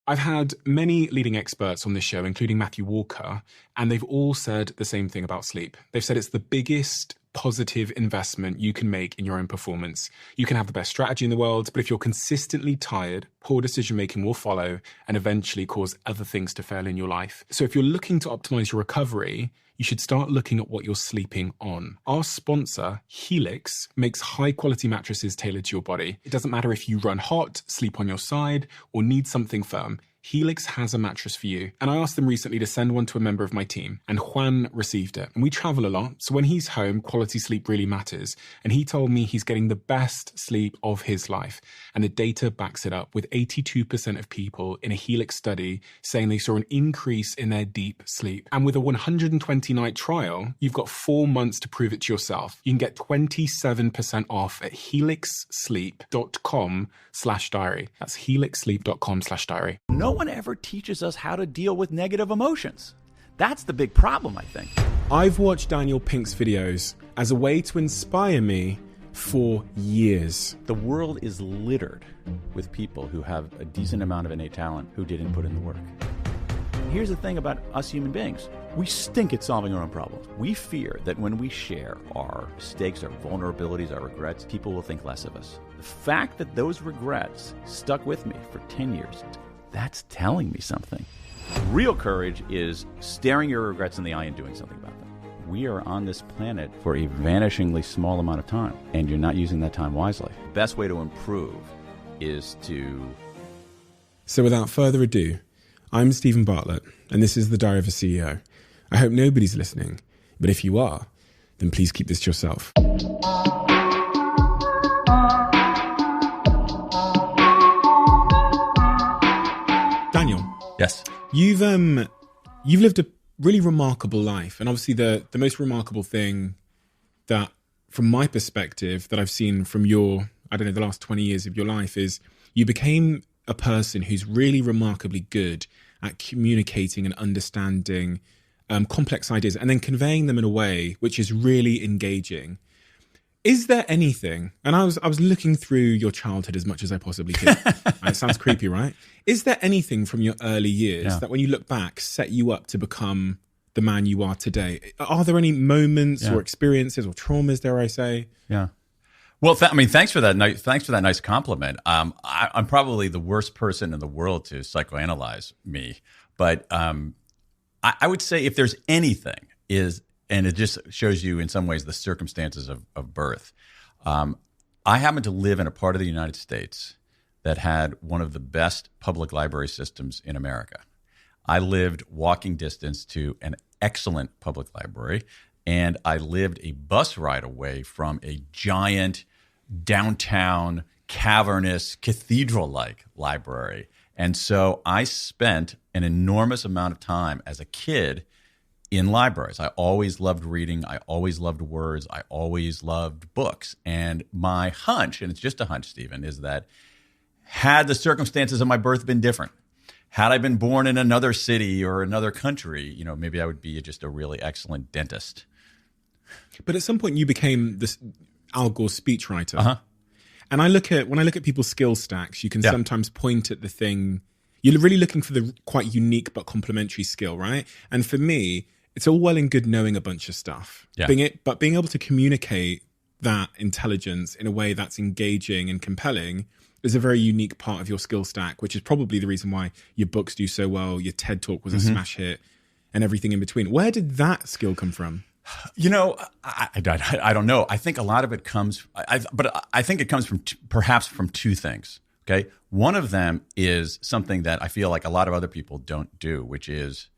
I've had many leading experts on this show, including Matthew Walker, and they've all said the same thing about sleep. They've said it's the biggest positive investment you can make in your own performance. You can have the best strategy in the world, but if you're consistently tired, poor decision-making will follow and eventually cause other things to fail in your life. So if you're looking to optimize your recovery, you should start looking at what you're sleeping on. Our sponsor, Helix, makes high-quality mattresses tailored to your body. It doesn't matter if you run hot, sleep on your side, or need something firm. Helix has a mattress for you. And I asked them recently to send one to a member of my team, and Juan received it. And we travel a lot, so when he's home, quality sleep really matters. And he told me he's getting the best sleep of his life. And the data backs it up, with 82% of people in a Helix study saying they saw an increase in their deep sleep. And with a 120-night trial, you've got 4 months to prove it to yourself. You can get 27% off at helixsleep.com/diary. That's helixsleep.com/diary. No one ever teaches us how to deal with negative emotions. That's the big problem, I think. I've watched Daniel Pink's videos as a way to inspire me for years. The world is littered with people who have a decent amount of innate talent who didn't put in the work. Here's the thing about us human beings. We stink at solving our own problems. We fear that when we share our mistakes, our vulnerabilities, our regrets, people will think less of us. The fact that those regrets stuck with me for 10 years, that's telling me something. Real courage is staring your regrets in the eye and doing something about them. We are on this planet for a vanishingly small amount of time, and you're not using that time wisely. The best way to improve is to... So without further ado, I'm Stephen Bartlett, and this is The Diary of a CEO. I hope nobody's listening, but if you are, then please keep this to yourself. Daniel. Yes. You've lived a really remarkable life, and obviously the most remarkable thing that, from my perspective, that I've seen from your, the last 20 years of your life is you became a person who's really remarkably good at communicating and understanding complex ideas and then conveying them in a way which is really engaging. Is there anything, and I was looking through your childhood as much as I possibly could. It sounds creepy, right? Is there anything from your early years that when you look back set you up to become the man you are today? Are there any moments or experiences or traumas, dare I say? Yeah. Well, thanks for that. Thanks for that nice compliment. I'm probably the worst person in the world to psychoanalyze me, but I would say if there's anything and it just shows you in some ways the circumstances of birth. I happen to live in a part of the United States that had one of the best public library systems in America. I lived walking distance to an excellent public library, and I lived a bus ride away from a giant downtown, cavernous, cathedral-like library. And so I spent an enormous amount of time as a kid in libraries. I always loved reading. I always loved words. I always loved books. And my hunch, and it's just a hunch, Stephen, is that had the circumstances of my birth been different, had I been born in another city or another country, maybe I would be just a really excellent dentist. But at some point you became this Al Gore speechwriter. Uh-huh. And when I look at people's skill stacks, you can sometimes point at the thing. You're really looking for the quite unique but complementary skill, right? And for me, it's all well and good knowing a bunch of stuff, but being able to communicate that intelligence in a way that's engaging and compelling is a very unique part of your skill stack, which is probably the reason why your books do so well. Your TED Talk was a smash hit and everything in between. Where did that skill come from? I don't know. I think a lot of it comes, but I think it comes from perhaps from two things. Okay. One of them is something that I feel like a lot of other people don't do, which is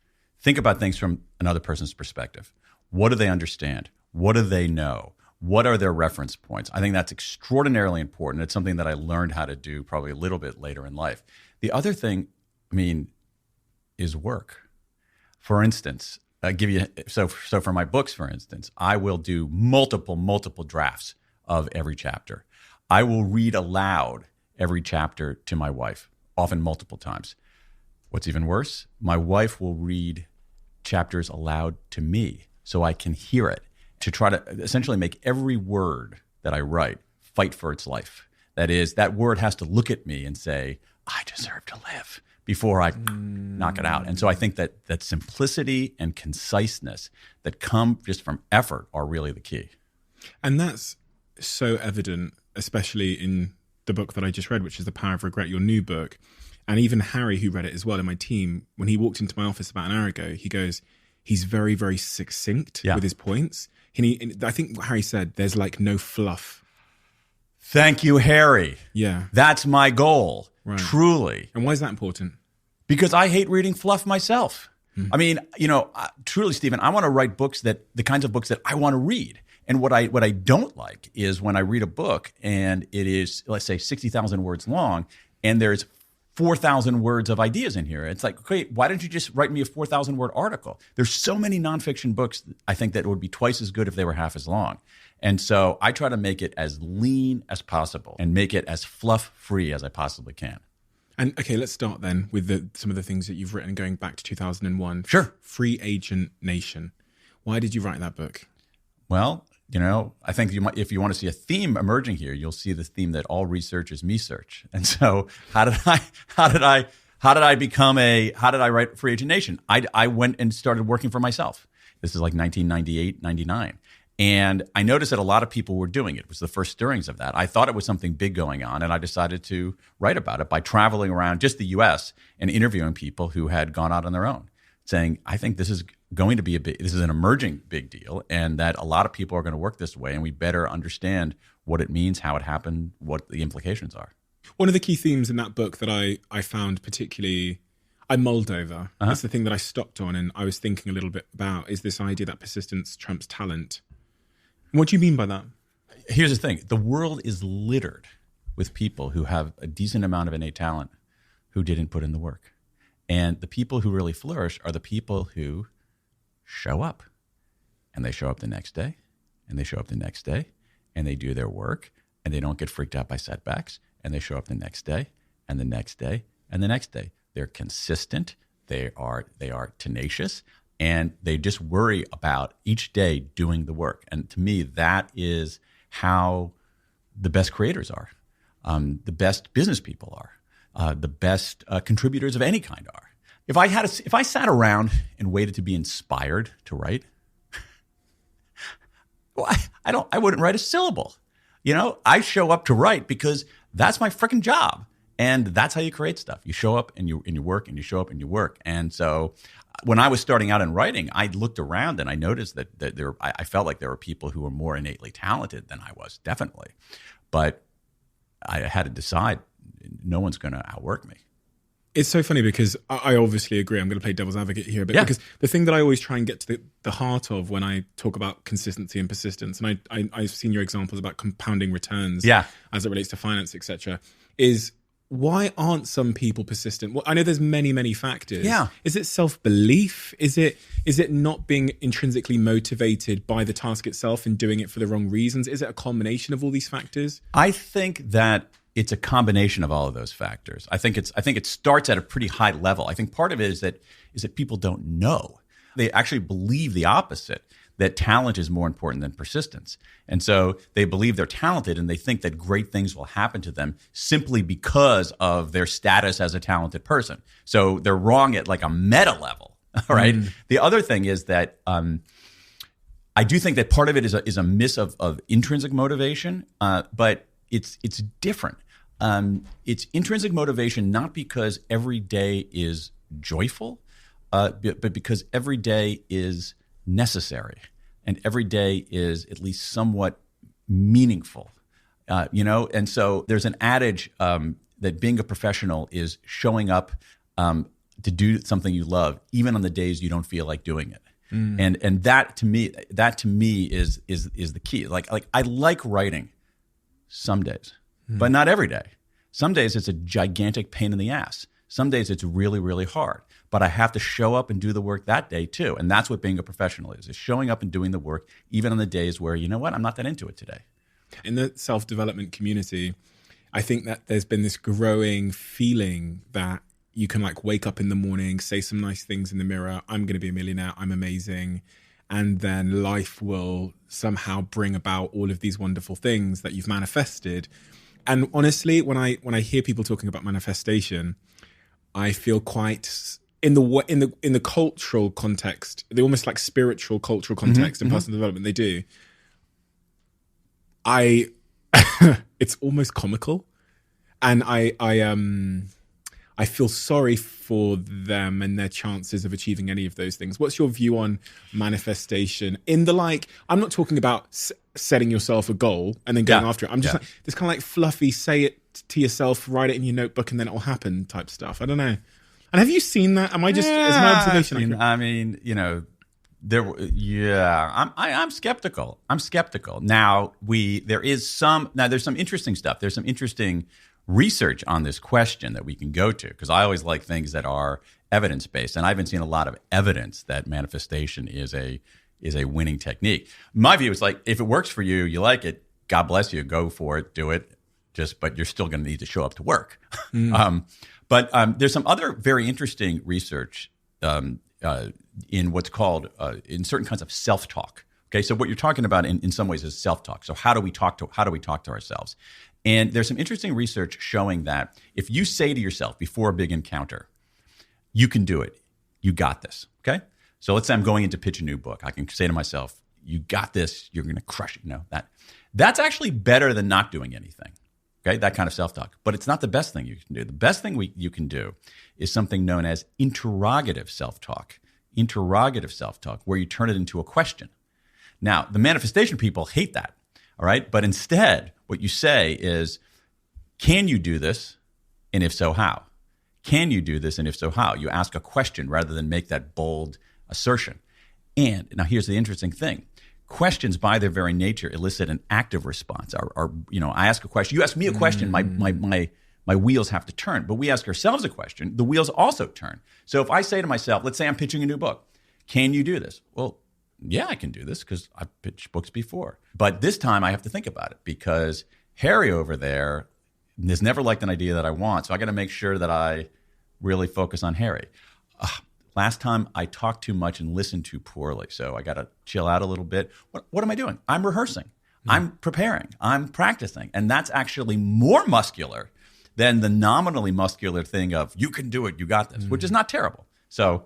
think about things from another person's perspective. What do they understand? What do they know? What are their reference points? I think that's extraordinarily important. It's something that I learned how to do probably a little bit later in life. The other thing, is work. For instance, so for my books, for instance, I will do multiple drafts of every chapter. I will read aloud every chapter to my wife, often multiple times. What's even worse, my wife will read chapters aloud to me so I can hear it, to try to essentially make every word that I write fight for its life. That is, that word has to look at me and say, I deserve to live before I knock it out. And so I think that simplicity and conciseness that come just from effort are really the key. And that's so evident, especially in the book that I just read, which is The Power of Regret, your new book. And even Harry, who read it as well in my team, when he walked into my office about an hour ago, he goes, he's very, very succinct with his points. And I think Harry said, there's like no fluff. Thank you, Harry. Yeah. That's my goal, truly. And why is that important? Because I hate reading fluff myself. I mean, truly, Stephen, I want to write books the kinds of books that I want to read. And what I don't like is when I read a book and it is, let's say, 60,000 words long, and there's 4,000 words of ideas in here. It's like, okay, why don't you just write me a 4,000 word article? There's so many nonfiction books, I think, that would be twice as good if they were half as long. And so I try to make it as lean as possible and make it as fluff free as I possibly can. And okay, let's start then with some of the things that you've written going back to 2001. Sure. Free Agent Nation. Why did you write that book? Well, I think if you want to see a theme emerging here, you'll see the theme that all research is me search. And so how did I write Free Agent Nation? I went and started working for myself. This is like 1998, 99. And I noticed that a lot of people were doing it. It was the first stirrings of that. I thought it was something big going on, and I decided to write about it by traveling around just the U.S. and interviewing people who had gone out on their own, saying, I think this is going to be this is an emerging big deal, and that a lot of people are going to work this way, and we better understand what it means, how it happened, what the implications are. One of the key themes in that book that I found particularly, I mulled over, that's the thing that I stopped on and I was thinking a little bit about, is this idea that persistence trumps talent. What do you mean by that? Here's the thing. The world is littered with people who have a decent amount of innate talent who didn't put in the work. And the people who really flourish are the people who show up. And they show up the next day, and they show up the next day, and they do their work, and they don't get freaked out by setbacks, and they show up the next day, and the next day, and the next day. They're consistent, they are tenacious, and they just worry about each day doing the work. And to me, that is how the best creators are, the best business people are, the best contributors of any kind are. If I sat around and waited to be inspired to write, well, I wouldn't write a syllable. I show up to write because that's my freaking job. And that's how you create stuff. You show up and you work, and you show up and you work. And so when I was starting out in writing, I looked around and I noticed that I felt like there were people who were more innately talented than I was, definitely. But I had to decide, no one's going to outwork me. It's so funny because I obviously agree. I'm going to play devil's advocate here, but because the thing that I always try and get to the heart of when I talk about consistency and persistence, and I've seen your examples about compounding returns as it relates to finance, etc., is why aren't some people persistent? Well, I know there's many, many factors. Yeah. Is it self-belief? Is it not being intrinsically motivated by the task itself and doing it for the wrong reasons? Is it a combination of all these factors? I think that it's a combination of all of those factors. I think it starts at a pretty high level. I think part of it is that people don't know. They actually believe the opposite, that talent is more important than persistence. And so they believe they're talented and they think that great things will happen to them simply because of their status as a talented person. So they're wrong at like a meta level, all right? The other thing is that I do think that part of it is a miss of intrinsic motivation, but it's different. It's intrinsic motivation not because every day is joyful, but because every day is necessary, and every day is at least somewhat meaningful, And so there's an adage that being a professional is showing up to do something you love, even on the days you don't feel like doing it. And that to me is the key. Like I like writing some days, but not every day. Some days it's a gigantic pain in the ass. Some days it's really, really hard. But I have to show up and do the work that day too. And that's what being a professional is showing up and doing the work, even on the days where, you know what, I'm not that into it today. In the self-development community, I think that there's been this growing feeling that you can like wake up in the morning, say some nice things in the mirror, I'm going to be a millionaire, I'm amazing. And then life will somehow bring about all of these wonderful things that you've manifested. And honestly, when I hear people talking about manifestation, I feel quite in the cultural context, the almost like spiritual cultural context in personal development they do. It's almost comical, and I feel sorry for them and their chances of achieving any of those things. What's your view on manifestation? In the I'm not talking about setting yourself a goal and then going after it. I'm just like this kind of like fluffy, say it to yourself, write it in your notebook, and then it'll happen type stuff. I don't know. And have you seen that? Am I just as my observation? I mean, I'm skeptical. I'm skeptical. Now there's some interesting stuff. There's some interesting research on this question that we can go to, because I always like things that are evidence-based, and I haven't seen a lot of evidence that manifestation is a winning technique. My view is like, if it works for you, you like it, God bless you, go for it, do it. But you're still going to need to show up to work. But there's some other very interesting research in what's called in certain kinds of self-talk. Okay, so what you're talking about in some ways is self-talk. So how do we talk to ourselves? And there's some interesting research showing that if you say to yourself before a big encounter, you can do it, you got this, okay? So let's say I'm going in to pitch a new book. I can say to myself, you got this, you're going to crush it. That's actually better than not doing anything, okay? That kind of self-talk. But it's not the best thing you can do. The best thing you can do is something known as interrogative self-talk. Interrogative self-talk, where you turn it into a question. Now, the manifestation people hate that, all right? But instead, what you say is, can you do this? And if so, how? Can you do this? And if so, how? You ask a question rather than make that bold assertion. And now here's the interesting thing. Questions by their very nature elicit an active response. I ask a question. You ask me a question, my wheels have to turn. But we ask ourselves a question, the wheels also turn. So if I say to myself, let's say I'm pitching a new book. Can you do this? Well, yeah, I can do this because I've pitched books before. But this time I have to think about it, because Harry over there has never liked an idea that I want. So I got to make sure that I really focus on Harry. Last time I talked too much and listened too poorly. So I got to chill out a little bit. What am I doing? I'm rehearsing. I'm preparing. I'm practicing. And that's actually more muscular than the nominally muscular thing of, you can do it, you got this, which is not terrible. So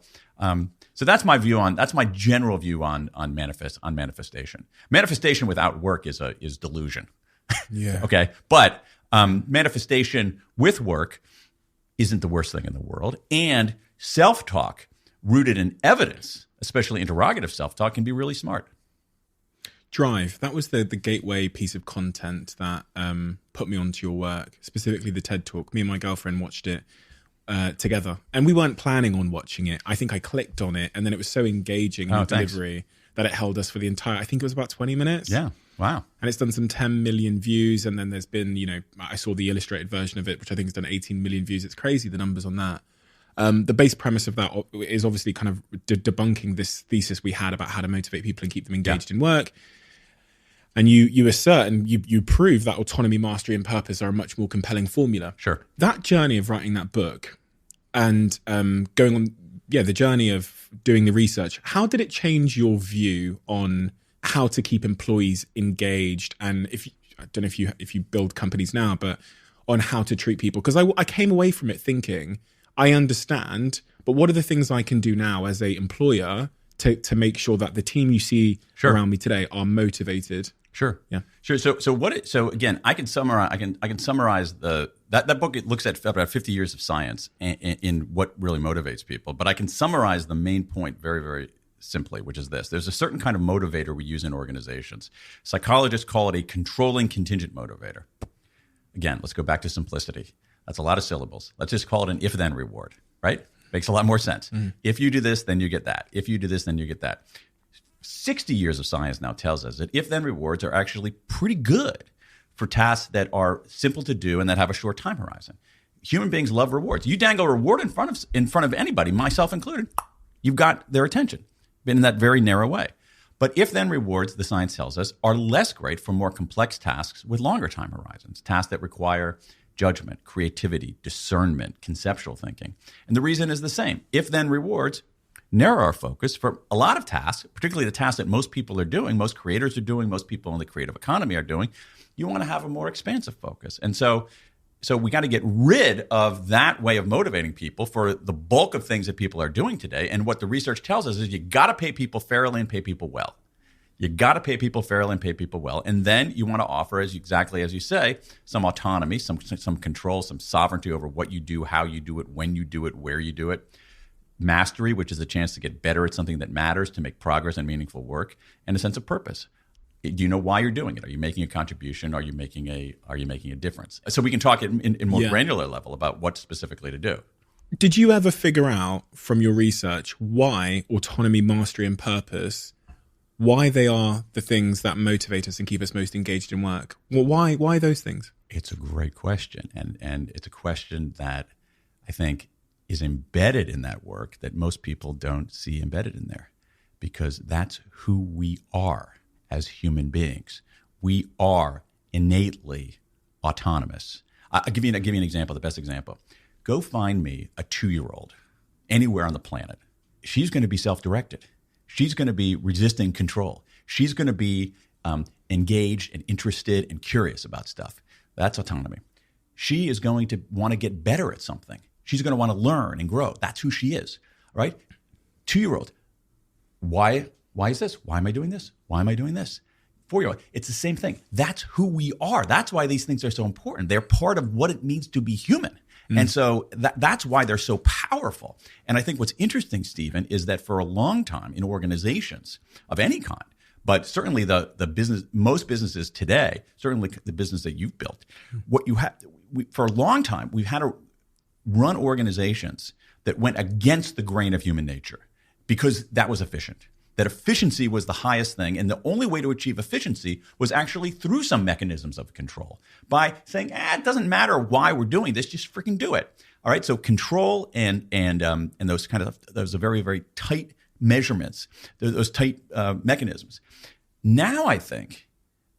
that's my view that's my general view on manifestation. Manifestation without work is delusion. Yeah. Okay. But manifestation with work isn't the worst thing in the world. And self-talk rooted in evidence, especially interrogative self-talk, can be really smart. Drive. That was the gateway piece of content that put me onto your work, specifically the TED Talk. Me and my girlfriend watched it together, and we weren't planning on watching it. I think I clicked on it, and then it was so engaging in the delivery that it held us for the entire, I think it was about 20 minutes. Yeah. Wow. And it's done some 10 million views, and then there's been, I saw the illustrated version of it, which I think has done 18 million views. It's crazy, the numbers on that. The base premise of that is obviously kind of debunking this thesis we had about how to motivate people and keep them engaged in work. And you assert and you prove that autonomy, mastery, and purpose are a much more compelling formula. Sure. That journey of writing that book and going on, the journey of doing the research, how did it change your view on how to keep employees engaged? And I don't know if you build companies now, but on how to treat people? Because I came away from it thinking, I understand, but what are the things I can do now as a employer to make sure that the team you see around me today are motivated? Sure. Yeah. Sure. So again, I can summarize. I can summarize that book. It looks at about 50 years of science in what really motivates people. But I can summarize the main point very, very simply, which is this: there's a certain kind of motivator we use in organizations. Psychologists call it a controlling contingent motivator. Again, let's go back to simplicity. That's a lot of syllables. Let's just call it an if-then reward. Right? Makes a lot more sense. If you do this, then you get that. If you do this, then you get that. 60 years of science now tells us that if-then rewards are actually pretty good for tasks that are simple to do and that have a short time horizon. Human beings love rewards. You dangle a reward in front of anybody, myself included, you've got their attention in that very narrow way. But if-then rewards, the science tells us, are less great for more complex tasks with longer time horizons, tasks that require judgment, creativity, discernment, conceptual thinking. And the reason is the same. If-then rewards narrow our focus for a lot of tasks, particularly the tasks that most people are doing, most creators are doing, most people in the creative economy are doing. You want to have a more expansive focus. And so So we got to get rid of that way of motivating people for the bulk of things that people are doing today. And what the research tells us is you got to pay people fairly and pay people well. You got to pay people fairly and pay people well. And then you want to offer, exactly as you say, some autonomy, some control, some sovereignty over what you do, how you do it, when you do it, where you do it. Mastery, which is a chance to get better at something that matters, to make progress and meaningful work, and a sense of purpose. Do you know why you're doing it? Are you making a contribution? Are you making a difference? So we can talk in more granular level about what specifically to do. Did you ever figure out from your research why autonomy, mastery, and purpose, why they are the things that motivate us and keep us most engaged in work? Well, why those things? It's a great question, and it's a question that I think is embedded in that work that most people don't see embedded in there, because that's who we are. As human beings, we are innately autonomous. I'll give you an example, the best example. Go find me a 2-year-old anywhere on the planet. She's going to be self-directed. She's going to be resisting control. She's going to be engaged and interested and curious about stuff. That's autonomy. She is going to want to get better at something. She's going to want to learn and grow. That's who she is, right? 2-year-old. Why is this? Why am I doing this? Why am I doing this? 4-year-old, it's the same thing. That's who we are. That's why these things are so important. They're part of what it means to be human. And so that's why they're so powerful. And I think what's interesting, Stephen, is that for a long time in organizations of any kind, but certainly most businesses today, certainly the business that you've built, for a long time, we've had to run organizations that went against the grain of human nature because that was efficient. That efficiency was the highest thing, and the only way to achieve efficiency was actually through some mechanisms of control, by saying, it doesn't matter why we're doing this, just freaking do it. All right, so control and those very, very tight measurements, those tight mechanisms. Now I think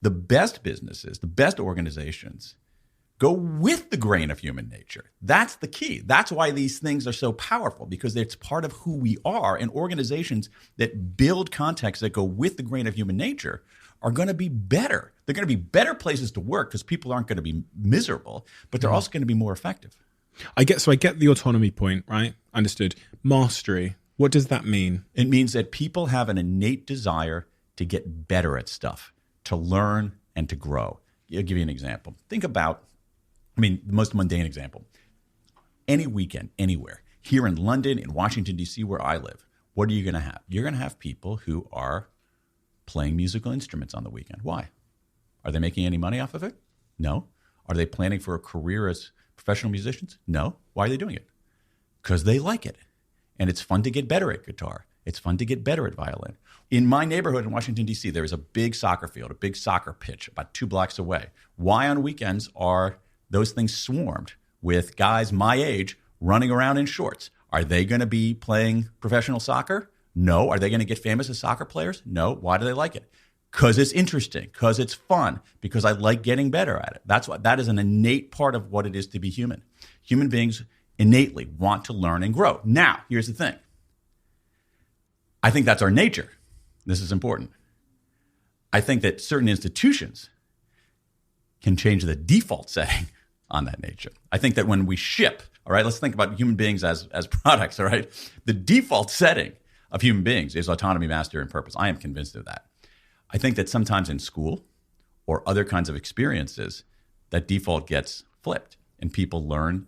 the best businesses, the best organizations go with the grain of human nature. That's the key. That's why these things are so powerful, because it's part of who we are. And organizations that build contexts that go with the grain of human nature are going to be better. They're going to be better places to work because people aren't going to be miserable, but they're also going to be more effective. I get the autonomy point, right? Understood. Mastery. What does that mean? It means that people have an innate desire to get better at stuff, to learn and to grow. I'll give you an example. Think about, the most mundane example. Any weekend, anywhere, here in London, in Washington, D.C., where I live, what are you going to have? You're going to have people who are playing musical instruments on the weekend. Why? Are they making any money off of it? No. Are they planning for a career as professional musicians? No. Why are they doing it? Because they like it. And it's fun to get better at guitar. It's fun to get better at violin. In my neighborhood in Washington, D.C., there is a big soccer field, a big soccer pitch about 2 blocks away. Why on weekends are those things swarmed with guys my age running around in shorts? Are they going to be playing professional soccer? No. Are they going to get famous as soccer players? No. Why do they like it? Because it's interesting, because it's fun, because I like getting better at it. That is an innate part of what it is to be human. Human beings innately want to learn and grow. Now, here's the thing. I think that's our nature. This is important. I think that certain institutions can change the default setting on that nature. I think that when we ship, all right, let's think about human beings as products, all right? The default setting of human beings is autonomy, mastery, and purpose. I am convinced of that. I think that sometimes in school or other kinds of experiences, that default gets flipped and people learn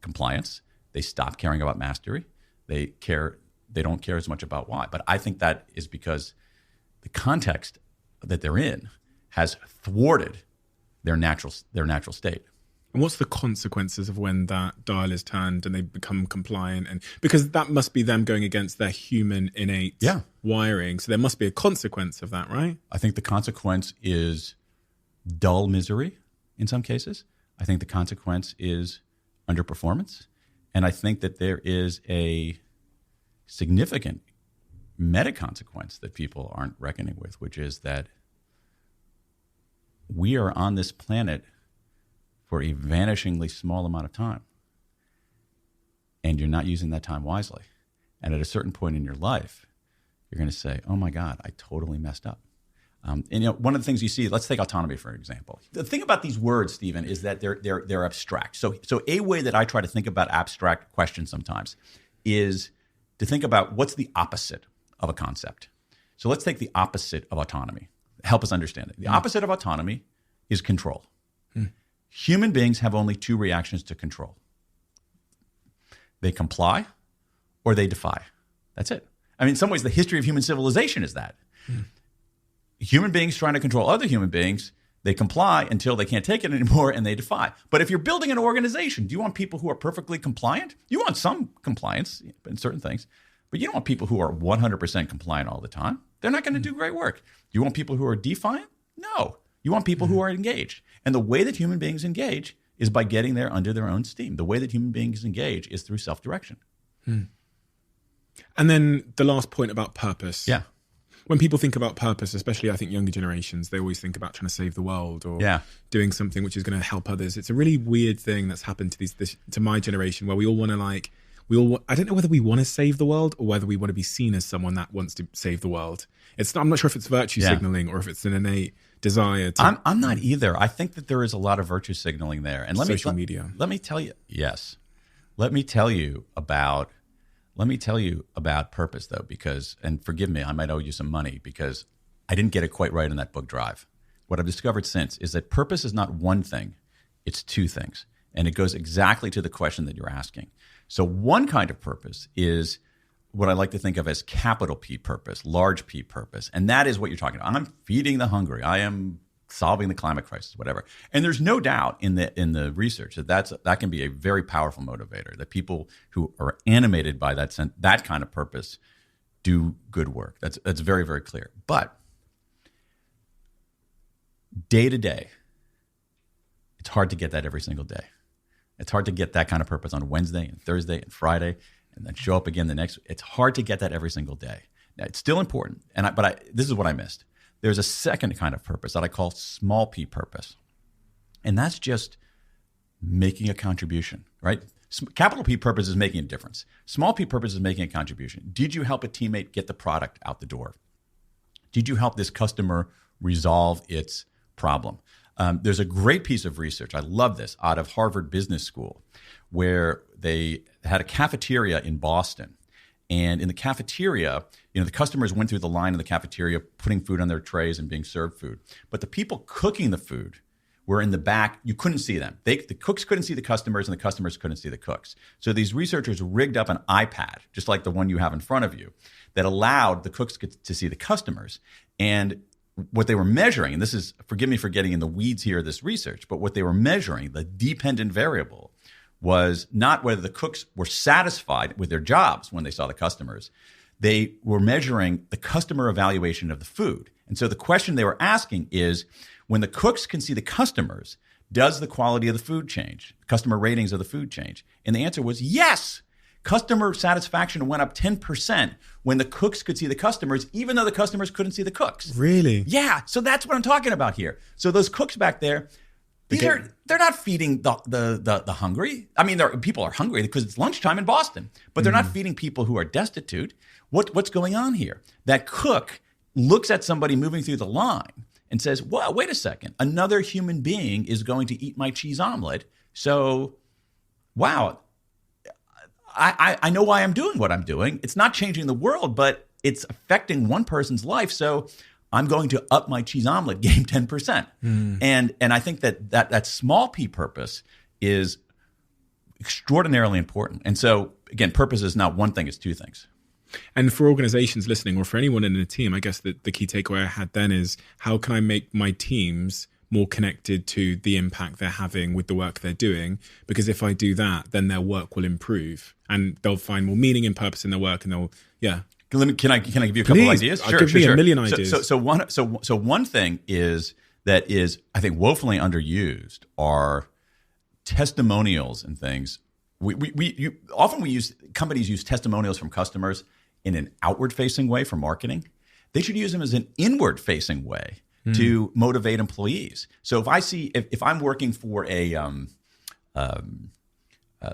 compliance. They stop caring about mastery. They don't care as much about why. But I think that is because the context that they're in has thwarted their natural state. And what's the consequences of when that dial is turned and they become compliant? And because that must be them going against their human innate wiring. So there must be a consequence of that, right? I think the consequence is dull misery in some cases. I think the consequence is underperformance. And I think that there is a significant meta consequence that people aren't reckoning with, which is that we are on this planet for a vanishingly small amount of time. And you're not using that time wisely. And at a certain point in your life, you're going to say, oh my God, I totally messed up. And one of the things you see, let's take autonomy for example. The thing about these words, Stephen, is that they're abstract. So a way that I try to think about abstract questions sometimes is to think about what's the opposite of a concept. So let's take the opposite of autonomy. Help us understand it. The opposite of autonomy is control. Human beings have only two reactions to control. They comply or they defy. That's it. I mean, in some ways, the history of human civilization is that. Human beings trying to control other human beings, they comply until they can't take it anymore and they defy. But if you're building an organization, do you want people who are perfectly compliant? You want some compliance in certain things, but you don't want people who are 100% compliant all the time. They're not going to do great work. Do you want people who are defiant? No. You want people who are engaged. And the way that human beings engage is by getting there under their own steam. The way that human beings engage is through self-direction. And then the last point about purpose. Yeah. When people think about purpose, especially I think younger generations, they always think about trying to save the world or doing something which is going to help others. It's a really weird thing that's happened to my generation where we all want to I don't know whether we want to save the world or whether we want to be seen as someone that wants to save the world. I'm not sure if it's virtue signaling or if it's an innate desire to. I'm not either. I think that there is a lot of virtue signaling there. And social media. Let me tell you. Yes. Let me tell you about purpose, though, because, and forgive me, I might owe you some money because I didn't get it quite right in that book drive. What I've discovered since is that purpose is not one thing, it's two things. And it goes exactly to the question that you're asking. So one kind of purpose is what I like to think of as capital P purpose, large P purpose. And that is what you're talking about. I'm feeding the hungry. I am solving the climate crisis, whatever. And there's no doubt in the research that can be a very powerful motivator, that people who are animated by that kind of purpose do good work. That's very, very clear. But day to day, it's hard to get that every single day. It's hard to get that kind of purpose on Wednesday and Thursday and Friday and then show up again the next. It's hard to get that every single day. Now, it's still important, but this is what I missed. There's a second kind of purpose that I call small p purpose. And that's just making a contribution, right? Capital P purpose is making a difference. Small p purpose is making a contribution. Did you help a teammate get the product out the door? Did you help this customer resolve its problem? There's a great piece of research, I love this, out of Harvard Business School, where they had a cafeteria in Boston. And in the cafeteria, the customers went through the line in the cafeteria, putting food on their trays and being served food. But the people cooking the food were in the back. You couldn't see them. The cooks couldn't see the customers, and the customers couldn't see the cooks. So these researchers rigged up an iPad, just like the one you have in front of you, that allowed the cooks to see the customers. And what they were measuring, and this is, forgive me for getting in the weeds here of this research, but what they were measuring, the dependent variable, was not whether the cooks were satisfied with their jobs when they saw the customers. They were measuring the customer evaluation of the food. And so the question they were asking is, when the cooks can see the customers, does the quality of the food change? Customer ratings of the food change? And the answer was yes. Customer satisfaction went up 10% when the cooks could see the customers, even though the customers couldn't see the cooks. Really? Yeah. So that's what I'm talking about here. So those cooks back there, they're not feeding the hungry. I mean, people are hungry because it's lunchtime in Boston, but they're not feeding people who are destitute. What's going on here? That cook looks at somebody moving through the line and says, well, wait a second. Another human being is going to eat my cheese omelet. So, wow, I know why I'm doing what I'm doing. It's not changing the world, but it's affecting one person's life. So I'm going to up my cheese omelet game 10%. And I think that small p purpose is extraordinarily important. And so, again, purpose is not one thing, it's two things. And for organizations listening, or for anyone in a team, I guess the key takeaway I had then is, how can I make my teams more connected to the impact they're having with the work they're doing? Because if I do that, then their work will improve and they'll find more meaning and purpose in their work, and they'll, Can I give you a couple of ideas? Sure, give me a million ideas. So one thing is I think woefully underused are testimonials and things. Companies use testimonials from customers in an outward-facing way for marketing. They should use them as an inward-facing way to motivate employees. So if I'm working for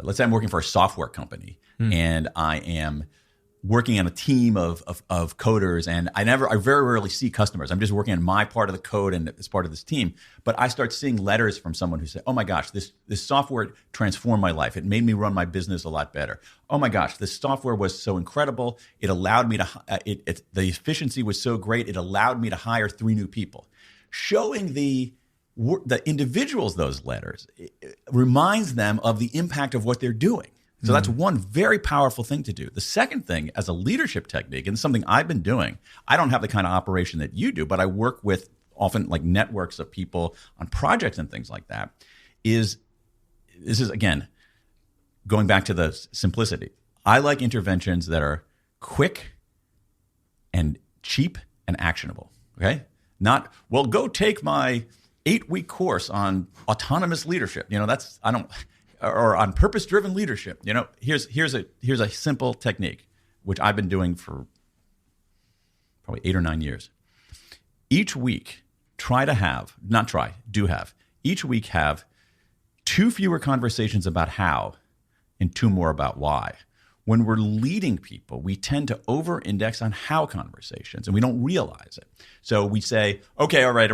let's say I'm working for a software company and I am working on a team of coders, and I very rarely see customers. I'm just working on my part of the code and as part of this team. But I start seeing letters from someone who said, "Oh my gosh, this software transformed my life. It made me run my business a lot better. Oh my gosh, this software was so incredible. It allowed me to the efficiency was so great. It allowed me to hire 3 new people." Showing the individuals those letters reminds them of the impact of what they're doing. So that's one very powerful thing to do. The second thing, as a leadership technique, and something I've been doing, I don't have the kind of operation that you do, but I work with often like networks of people on projects and things like that, this is, again, going back to the simplicity. I like interventions that are quick and cheap and actionable, okay? Not, well, go take my 8-week course on autonomous leadership. Or on purpose-driven leadership. Here's a simple technique, which I've been doing for probably 8 or 9 years. Each week, each week have 2 fewer conversations about how and 2 more about why. When we're leading people, we tend to over-index on how conversations, and we don't realize it. So we say, okay, all right,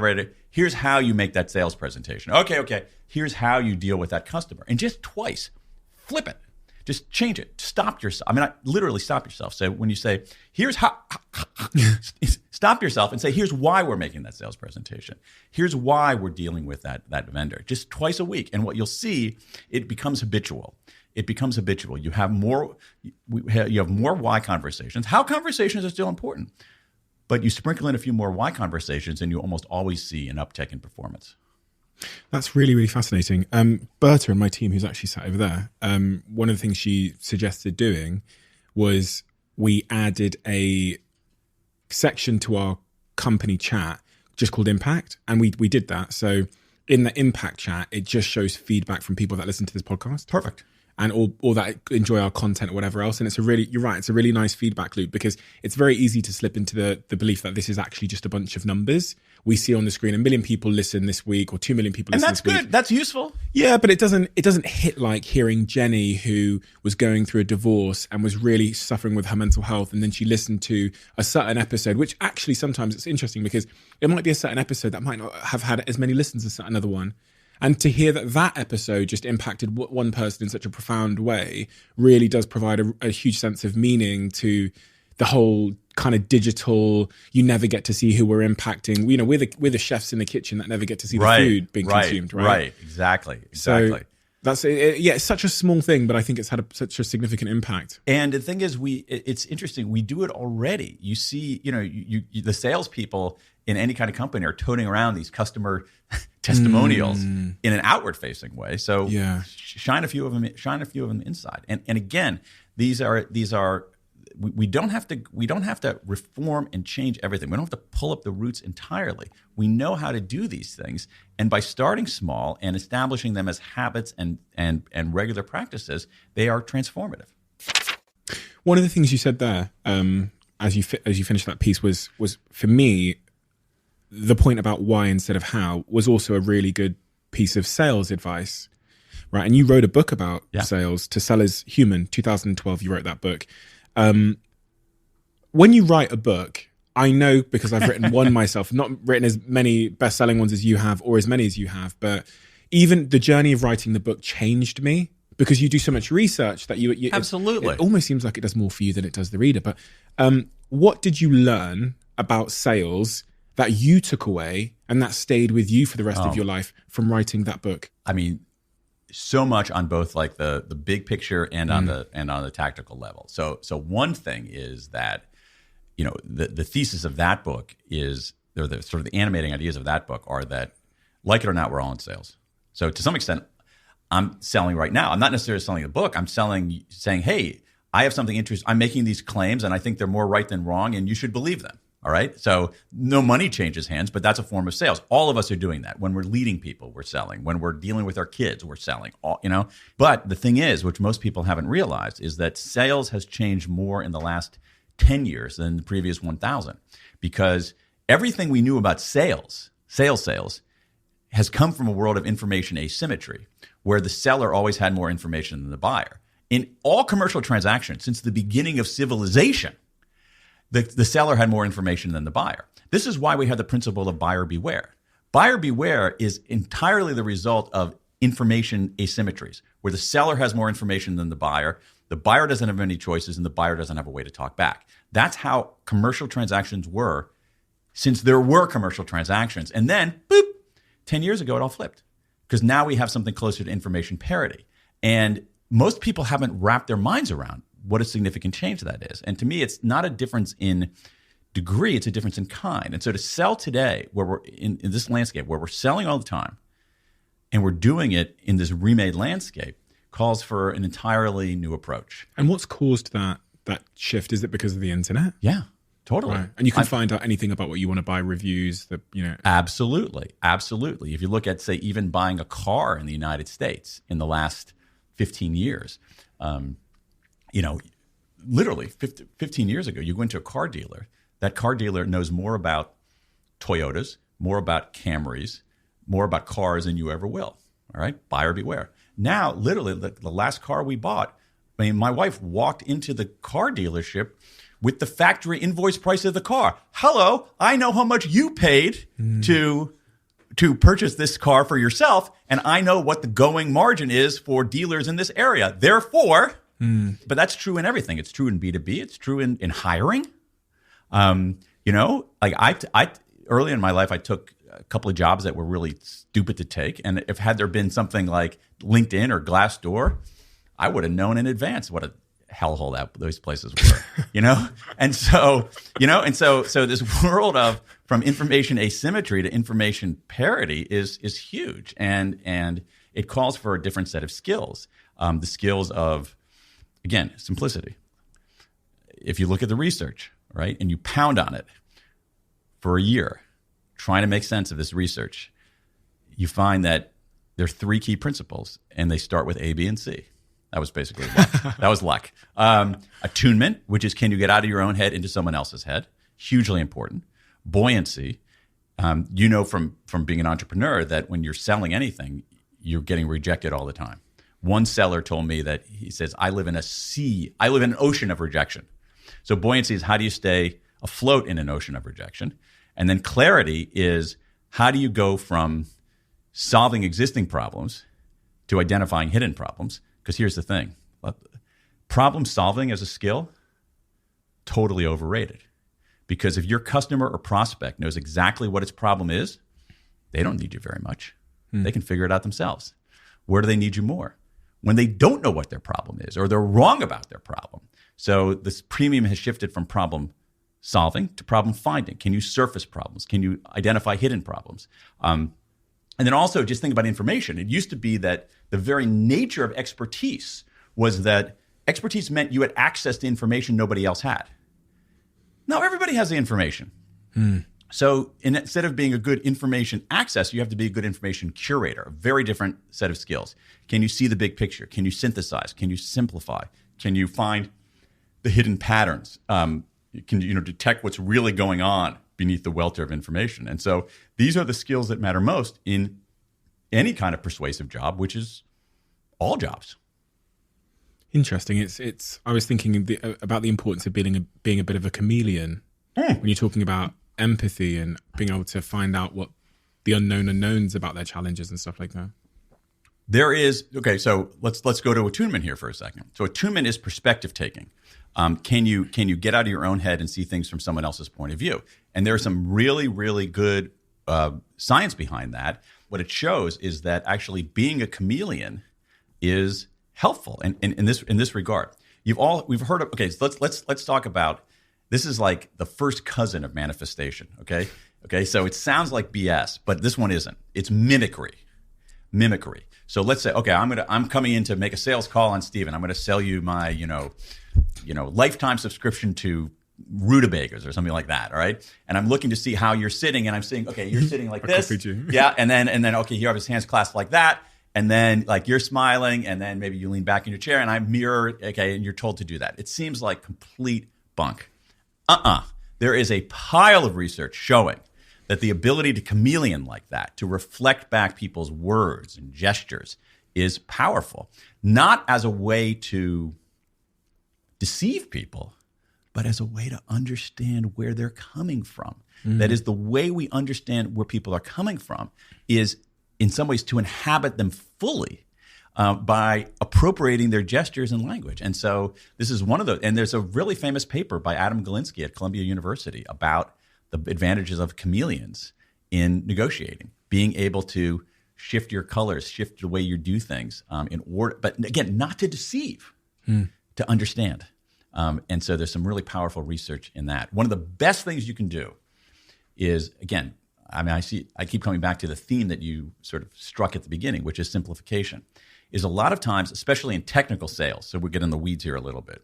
here's how you make that sales presentation. Okay, here's how you deal with that customer. And just twice, flip it. Just change it. Stop yourself. Literally stop yourself. So when you say, here's how, stop yourself and say, here's why we're making that sales presentation. Here's why we're dealing with that vendor. Just twice a week. And what you'll see, it becomes habitual. You have more why conversations. How conversations are still important, but you sprinkle in a few more why conversations, and you almost always see an uptick in performance. That's really, really fascinating. Berta and my team, who's actually sat over there, one of the things she suggested doing was we added a section to our company chat just called Impact, and we did that. So in the Impact chat, it just shows feedback from people that listen to this podcast. Perfect. And or that enjoy our content or whatever else. And you're right, it's a really nice feedback loop, because it's very easy to slip into the belief that this is actually just a bunch of numbers. We see on the screen 1 million people listen this week, or 2 million people listen this week. And that's good. That's useful. Yeah, but it doesn't hit like hearing Jenny, who was going through a divorce and was really suffering with her mental health, and then she listened to a certain episode, which actually sometimes it's interesting because it might be a certain episode that might not have had as many listens as another one. And to hear that episode just impacted one person in such a profound way really does provide a huge sense of meaning to the whole kind of digital, you never get to see who we're impacting. We're the chefs in the kitchen that never get to see the food being consumed, right? Right, exactly. So that's it's such a small thing, but I think it's had such a significant impact. And the thing is, it's interesting. We do it already. You see, the salespeople in any kind of company are toting around these customer testimonials in an outward-facing way. So shine a few of them inside. And again, these are we don't have to reform and change everything. We don't have to pull up the roots entirely. We know how to do these things, and by starting small and establishing them as habits and regular practices, they are transformative. One of the things you said there, as you finished that piece, was for me, the point about why instead of how was also a really good piece of sales advice, right? And you wrote a book about sales, To Sell Is Human, 2012. You wrote that book. When you write a book, I know, because I've written one myself, not written as many best-selling ones as you have or as many as you have, but even the journey of writing the book changed me, because you do so much research that you absolutely. It almost seems like it does more for you than it does the reader. But what did you learn about sales that you took away and that stayed with you for the rest of your life from writing that book? I mean, so much on both like the big picture and on the tactical level. So one thing is that, the thesis of that book is, or the sort of the animating ideas of that book are that, like it or not, we're all in sales. So to some extent, I'm selling right now. I'm not necessarily selling the book. I'm saying, hey, I have something interesting. I'm making these claims and I think they're more right than wrong, and you should believe them. All right. So no money changes hands, but that's a form of sales. All of us are doing that. When we're leading people, we're selling. When we're dealing with our kids, we're selling. But the thing is, which most people haven't realized, is that sales has changed more in the last 10 years than the previous 1,000, because everything we knew about sales, has come from a world of information asymmetry, where the seller always had more information than the buyer. In all commercial transactions since the beginning of civilization, the seller had more information than the buyer. This is why we have the principle of buyer beware. Buyer beware is entirely the result of information asymmetries, where the seller has more information than the buyer doesn't have any choices, and the buyer doesn't have a way to talk back. That's how commercial transactions were since there were commercial transactions. And then, boop, 10 years ago, it all flipped because now we have something closer to information parity. And most people haven't wrapped their minds around what a significant change that is. And to me, it's not a difference in degree, it's a difference in kind. And so to sell today, where we're in this landscape, where we're selling all the time, and we're doing it in this remade landscape, calls for an entirely new approach. And what's caused that shift? Is it because of the internet? Yeah, totally. Right. And you can find out anything about what you want to buy, reviews, Absolutely. If you look at, say, even buying a car in the United States in the last 15 years, literally 15 years ago, you go into a car dealer. That car dealer knows more about Toyotas, more about Camrys, more about cars than you ever will. All right? Buyer beware. Now, literally, the last car we bought, my wife walked into the car dealership with the factory invoice price of the car. Hello, I know how much you paid to purchase this car for yourself, and I know what the going margin is for dealers in this area. Therefore, but that's true in everything. It's true in B2B. It's true in hiring. I early in my life, I took a couple of jobs that were really stupid to take. And if had there been something like LinkedIn or Glassdoor, I would have known in advance what a hellhole those places were, And so this world of from information asymmetry to information parity is huge. And it calls for a different set of skills. The skills of, again, simplicity. If you look at the research, right, and you pound on it for a year, trying to make sense of this research, you find that there are three key principles, and they start with A, B, and C. That was basically luck. That was luck. Attunement, which is can you get out of your own head into someone else's head? Hugely important. Buoyancy. From being an entrepreneur that when you're selling anything, you're getting rejected all the time. One seller told me that he says, I live in an ocean of rejection. So buoyancy is how do you stay afloat in an ocean of rejection? And then clarity is how do you go from solving existing problems to identifying hidden problems? Because here's the thing. Problem solving as a skill, totally overrated. Because if your customer or prospect knows exactly what its problem is, they don't need you very much. They can figure it out themselves. Where do they need you more? When they don't know what their problem is or they're wrong about their problem. So this premium has shifted from problem solving to problem finding. Can you surface problems? Can you identify hidden problems? And then also just think about information. It used to be that the very nature of expertise was that expertise meant you had access to information nobody else had. Now everybody has the information. So instead of being a good information access, you have to be a good information curator, a very different set of skills. Can you see the big picture? Can you synthesize? Can you simplify? Can you find the hidden patterns? Can you detect what's really going on beneath the welter of information? And so these are the skills that matter most in any kind of persuasive job, which is all jobs. Interesting. It's. I was thinking about the importance of being a bit of a chameleon when you're talking about empathy and being able to find out what the unknown unknowns about their challenges and stuff like that. There is so let's go to attunement here for a second. So attunement is perspective taking. Can you get out of your own head and see things from someone else's point of view? And there's some really, really good science behind that. What it shows is that actually being a chameleon is helpful in this regard. We've heard of so let's talk about this is like the first cousin of manifestation. Okay. So it sounds like BS, but this one isn't. It's mimicry. So let's say, okay, I'm coming in to make a sales call on Steven. I'm going to sell you my, lifetime subscription to rutabagas or something like that. All right. And I'm looking to see how you're sitting, and I'm saying, okay, you're sitting like this. Yeah. And then, okay, you have his hands clasped like that. And then like you're smiling, and then maybe you lean back in your chair and I mirror. Okay. And you're told to do that. It seems like complete bunk. There is a pile of research showing that the ability to chameleon like that, to reflect back people's words and gestures, is powerful. not as a way to deceive people, but as a way to understand where they're coming from. That is, the way we understand where people are coming from is in some ways to inhabit them fully by appropriating their gestures and language. And so this is one of those. And there's a really famous paper by Adam Galinsky at Columbia University about the advantages of chameleons in negotiating, being able to shift your colors, shift the way you do things in order, but again, not to deceive, to understand. And so there's some really powerful research in that. One of the best things you can do is, again, I keep coming back to the theme that you sort of struck at the beginning, which is simplification, is a lot of times, especially in technical sales, so we'll get in the weeds here a little bit,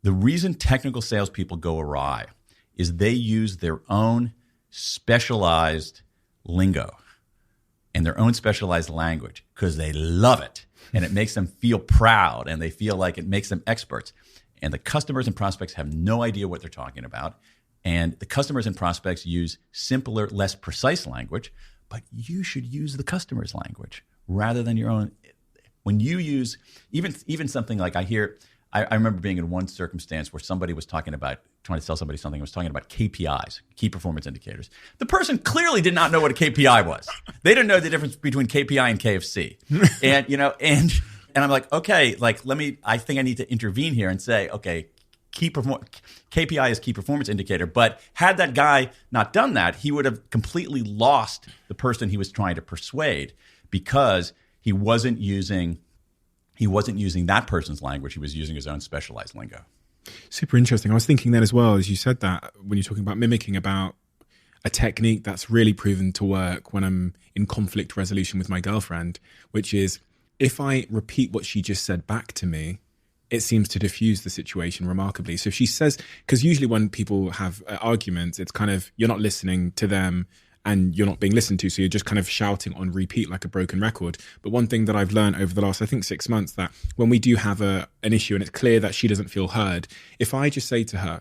the reason technical salespeople go awry is they use their own specialized lingo and their own specialized language because they love it and it makes them feel proud and they feel like it makes them experts. And the customers and prospects have no idea what they're talking about. And the customers and prospects use simpler, less precise language, but you should use the customer's language rather than your own. When you use even something like I remember being in one circumstance where somebody was trying to sell somebody something, was talking about KPIs, key performance indicators. The person clearly did not know what a KPI was. They didn't know the difference between KPI and KFC. And I'm like, okay, I think I need to intervene here and say, okay, KPI is key performance indicator. But had that guy not done that, he would have completely lost the person he was trying to persuade because he wasn't using that person's language. He was using his own specialized lingo. Super interesting. I was thinking then as well, as you said that, when you're talking about mimicking, about a technique that's really proven to work when I'm in conflict resolution with my girlfriend, which is if I repeat what she just said back to me, it seems to diffuse the situation remarkably. So if she says, because usually when people have arguments, it's kind of, you're not listening to them and you're not being listened to. So you're just kind of shouting on repeat like a broken record. But one thing that I've learned over the last, I think 6 months, that when we do have an issue and it's clear that she doesn't feel heard, if I just say to her,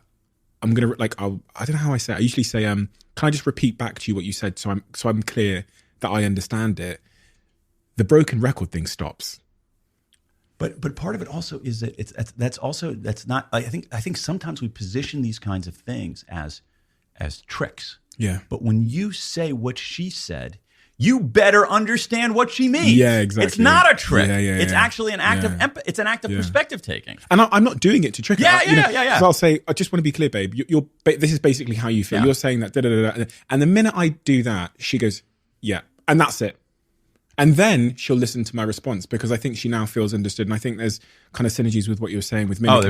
I'm going to, I don't know how I say it. I usually say, can I just repeat back to you what you said so I'm clear that I understand it? The broken record thing stops. But part of it also is that that's not. I think sometimes we position these kinds of things as tricks. Yeah. But when you say what she said, you better understand what she means. Yeah, exactly. It's not a trick. Yeah, it's actually an act of it's an act of perspective taking. And I'm not doing it to trick her. Yeah. So I'll say, I just want to be clear, babe. This is basically how you feel. Yeah. You're saying that. Da, da, da, da. And the minute I do that, she goes, yeah, and that's it. And then she'll listen to my response because I think she now feels understood. And I think there's kind of synergies with what you were saying with mimicking. Oh,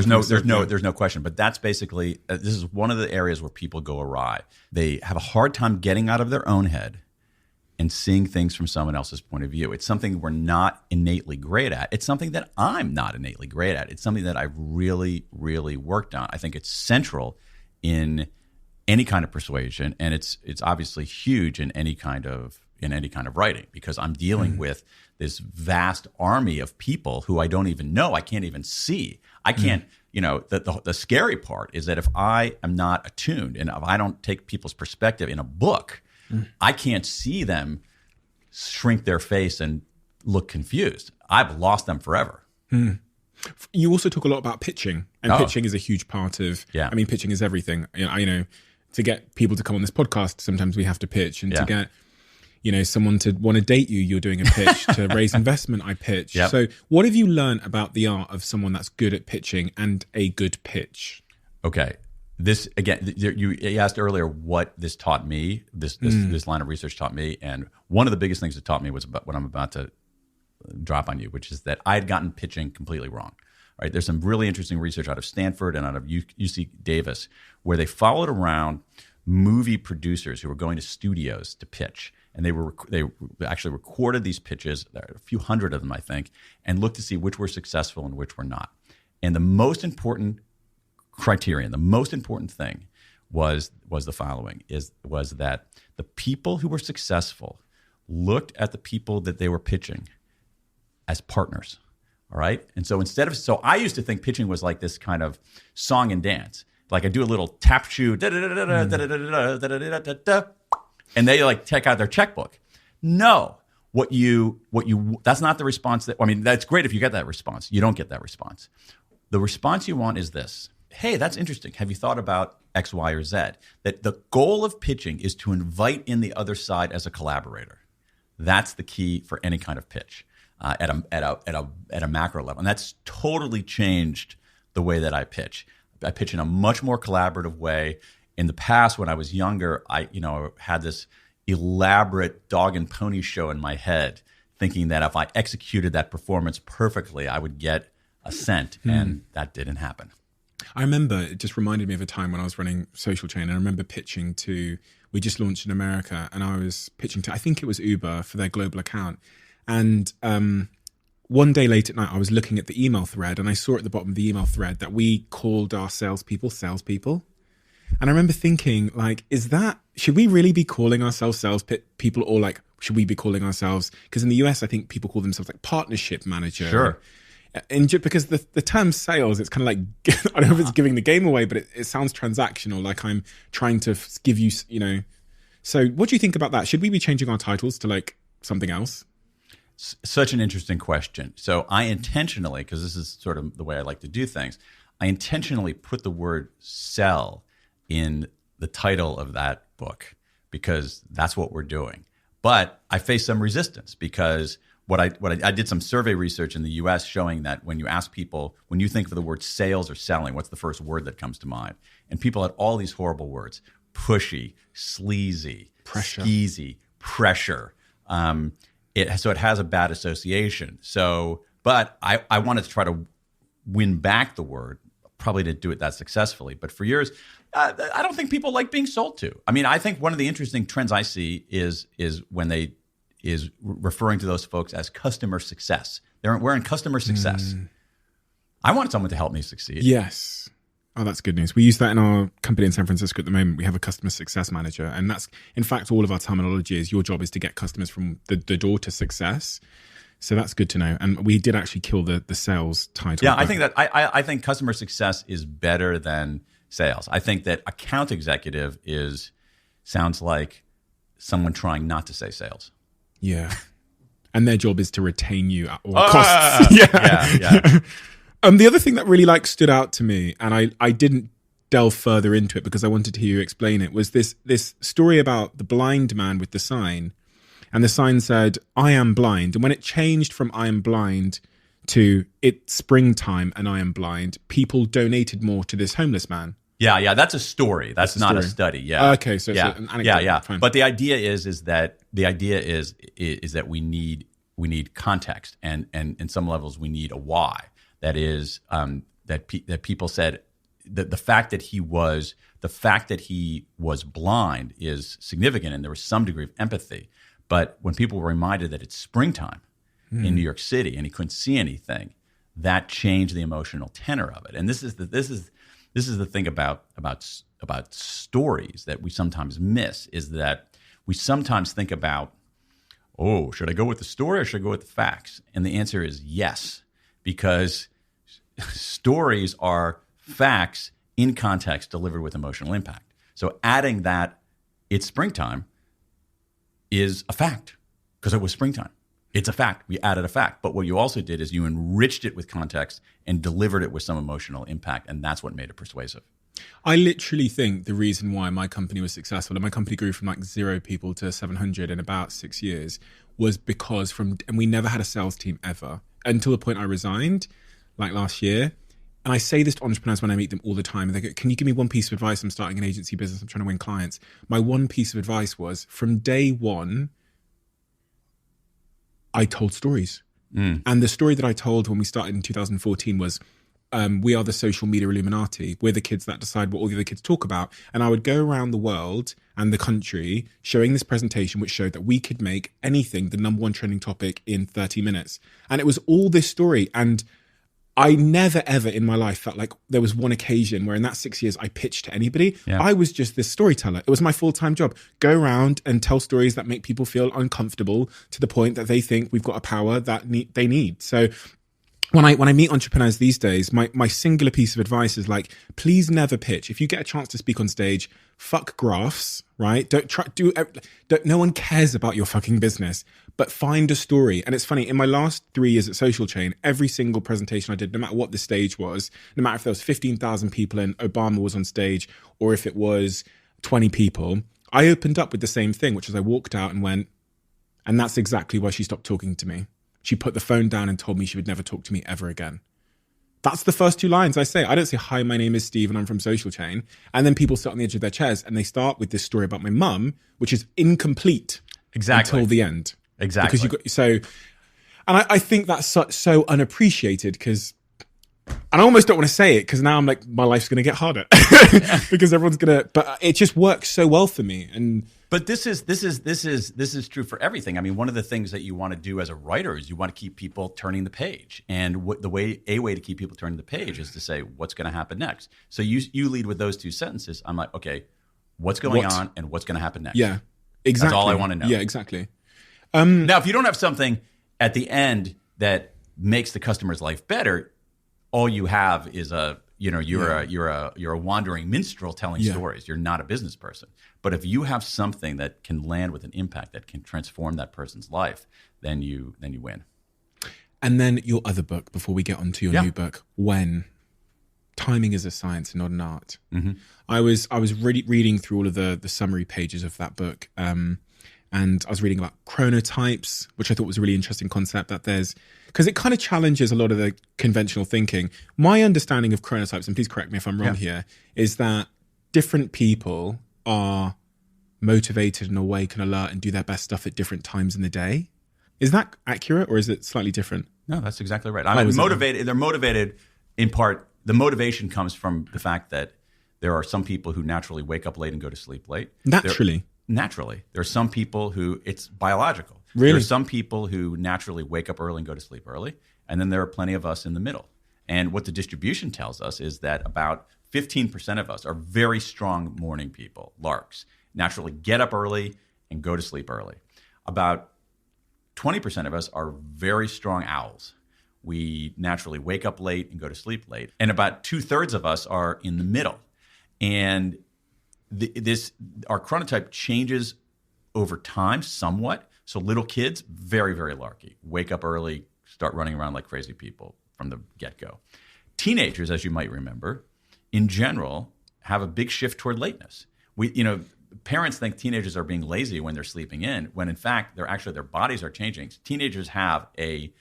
there's no question. But that's basically, this is one of the areas where people go awry. They have a hard time getting out of their own head and seeing things from someone else's point of view. It's something we're not innately great at. It's something that I'm not innately great at. It's something that I've really, really worked on. I think it's central in any kind of persuasion, and it's obviously huge in any kind of writing, because I'm dealing with this vast army of people who I don't even know. I can't even see. I can't, the scary part is that if I am not attuned and if I don't take people's perspective in a book, I can't see them shrink their face and look confused. I've lost them forever. You also talk a lot about pitching, and pitching is a huge part of, I mean, pitching is everything. To get people to come on this podcast, sometimes we have to pitch, and to get someone to want to date you, you're doing a pitch. To raise investment, I pitch. Yep. So what have you learned about the art of someone that's good at pitching and a good pitch? Okay. This, again, you asked earlier what this taught me, this line of research taught me. And one of the biggest things it taught me was about what I'm about to drop on you, which is that I had gotten pitching completely wrong. Right? There's some really interesting research out of Stanford and out of UC Davis where they followed around movie producers who were going to studios to pitch. And they actually recorded these pitches, a few hundred of them, I think, and looked to see which were successful and which were not. And the most important criterion, the most important thing was the following, was that the people who were successful looked at the people that they were pitching as partners. All right. And so so I used to think pitching was like this kind of song and dance. Like I do a little tap shoe, and they like take out their checkbook. No, That's not the response that's great if you get that response. You don't get that response. The response you want is this: hey, that's interesting. Have you thought about X, Y, or Z? That the goal of pitching is to invite in the other side as a collaborator. That's the key for any kind of pitch at a macro level, and that's totally changed the way that I pitch. I pitch in a much more collaborative way. In the past, when I was younger, I had this elaborate dog and pony show in my head, thinking that if I executed that performance perfectly, I would get a cent, and that didn't happen. I remember, it just reminded me of a time when I was running Social Chain. I remember pitching to, we just launched in America, and I was pitching to, I think it was Uber for their global account. And one day late at night, I was looking at the email thread, and I saw at the bottom of the email thread that we called our salespeople. And I remember thinking, like, should we really be calling ourselves salespeople, or like, should we be calling ourselves, because in the US, I think people call themselves like partnership manager. Sure. And because the term sales, it's kind of like, I don't know if it's giving the game away, but it sounds transactional, like I'm trying to give you, So what do you think about that? Should we be changing our titles to like something else? Such an interesting question. So I intentionally, because this is sort of the way I like to do things, I intentionally put the word sell in the title of that book because that's what we're doing. But I face some resistance because I did some survey research in the US showing that when you ask people, when you think of the word sales or selling, what's the first word that comes to mind? And people had all these horrible words: pushy, sleazy, skeezy, pressure. So it has a bad association. But I wanted to try to win back the word. Probably didn't do it that successfully. But for years, I don't think people like being sold to. I mean, I think one of the interesting trends I see is when they is referring to those folks as customer success. We're in customer success. I want someone to help me succeed. Yes. Oh, that's good news. We use that in our company in San Francisco at the moment. We have a customer success manager. And that's, in fact, all of our terminology is your job is to get customers from the door to success. So that's good to know. And we did actually kill the sales title. Yeah, I think customer success is better than sales. I think that account executive sounds like someone trying not to say sales. Yeah. And their job is to retain you at all costs. Yeah. The other thing that really stood out to me, and I didn't delve further into it because I wanted to hear you explain it, was this story about the blind man with the sign. And the sign said, "I am blind." And when it changed from "I am blind" to "it's springtime and I am blind," people donated more to this homeless man. Yeah, that's a story. That's not a study. Yeah. Okay, so it's an anecdote. Yeah. Fine. But the idea is that we need context, and in some levels we need a why. That is that people said that the fact that he was blind is significant, and there was some degree of empathy. But when people were reminded that it's springtime in New York City and he couldn't see anything, that changed the emotional tenor of it. And this is the thing about stories that we sometimes miss, is that we sometimes think about, oh, should I go with the story or should I go with the facts? And the answer is yes, because stories are facts in context delivered with emotional impact. So adding that it's springtime is a fact because it was springtime. It's a fact. We added a fact. But what you also did is you enriched it with context and delivered it with some emotional impact, and that's what made it persuasive. I literally think the reason why my company was successful, and my company grew from 0 people to 700 in about 6 years, was because and we never had a sales team ever until the point I resigned, last year. And I say this to entrepreneurs when I meet them all the time. And they go, "Can you give me one piece of advice? I'm starting an agency business. I'm trying to win clients." My one piece of advice was, from day one, I told stories. And the story that I told when we started in 2014 was, we are the social media Illuminati. We're the kids that decide what all the other kids talk about. And I would go around the world and the country showing this presentation, which showed that we could make anything the number one trending topic in 30 minutes. And it was all this story. And I never, ever in my life felt like there was one occasion where in that 6 years I pitched to anybody. Yeah. I was just this storyteller. It was my full-time job. Go around and tell stories that make people feel uncomfortable to the point that they think we've got a power that they need. So when I meet entrepreneurs these days, my singular piece of advice is please never pitch. If you get a chance to speak on stage, fuck graphs, right? No one cares about your fucking business. but find a story. And it's funny, in my last 3 years at Social Chain, every single presentation I did, no matter what the stage was, no matter if there was 15,000 people and Obama was on stage, or if it was 20 people, I opened up with the same thing, which is I walked out and went, and that's exactly why she stopped talking to me. She put the phone down and told me she would never talk to me ever again. That's the first 2 lines I say. I don't say, hi, my name is Steve and I'm from Social Chain. And then people sit on the edge of their chairs and they start with this story about my mum, which is incomplete until the end. Exactly. Because you got so, and I think that's so unappreciated because, and I almost don't want to say it because now I'm like, my life's going to get harder because everyone's going to, but it just works so well for me. But this is true for everything. I mean, one of the things that you want to do as a writer is you want to keep people turning the page, and a way to keep people turning the page is to say what's going to happen next. So you lead with those 2 sentences. I'm like, okay, what's going on and what's going to happen next? Yeah, exactly. That's all I want to know. Yeah, exactly. Now, if you don't have something at the end that makes the customer's life better, all you have is you're a wandering minstrel telling stories. You're not a business person. But if you have something that can land with an impact that can transform that person's life, then you win. And then your other book, before we get on to your new book, When. Timing is a science and not an art. Mm-hmm. I was reading through all of the summary pages of that book, and I was reading about chronotypes, which I thought was a really interesting concept, that there's, because it kind of challenges a lot of the conventional thinking. My understanding of chronotypes, and please correct me if I'm wrong here, is that different people are motivated and awake and alert and do their best stuff at different times in the day. Is that accurate or is it slightly different? No, that's exactly right. I mean, they're motivated in part. The motivation comes from the fact that there are some people who naturally wake up late and go to sleep late. Naturally. There are some people who it's biological. Really? There are some people who naturally wake up early and go to sleep early. And then there are plenty of us in the middle. And what the distribution tells us is that about 15% of us are very strong morning people, larks, naturally get up early and go to sleep early. About 20% of us are very strong owls. We naturally wake up late and go to sleep late. And about 2/3 of us are in the middle. And our chronotype changes over time somewhat. So little kids, very, very larky. Wake up early, start running around like crazy people from the get-go. Teenagers, as you might remember, in general, have a big shift toward lateness. Parents think teenagers are being lazy when they're sleeping in, when in fact, their bodies are changing. Teenagers have a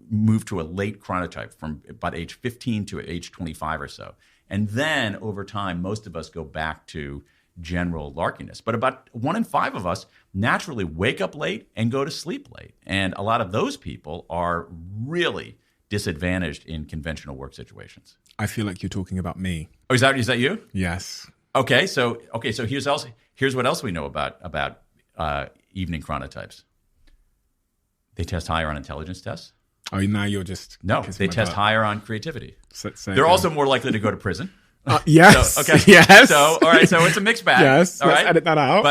move to a late chronotype from about age 15 to age 25 or so. And then over time, most of us go back to general larkiness. But about 1 in 5 of us naturally wake up late and go to sleep late. And a lot of those people are really disadvantaged in conventional work situations. I feel like you're talking about me. Oh, is that you? Yes. Okay, so here's what else we know about evening chronotypes. They test higher on intelligence tests. Oh, now you're just... No, they test higher on creativity. They're again. Also more likely to go to prison. Yes. So, okay. Yes. So, all right. So it's a mixed bag. Yes. All let's right. edit that out.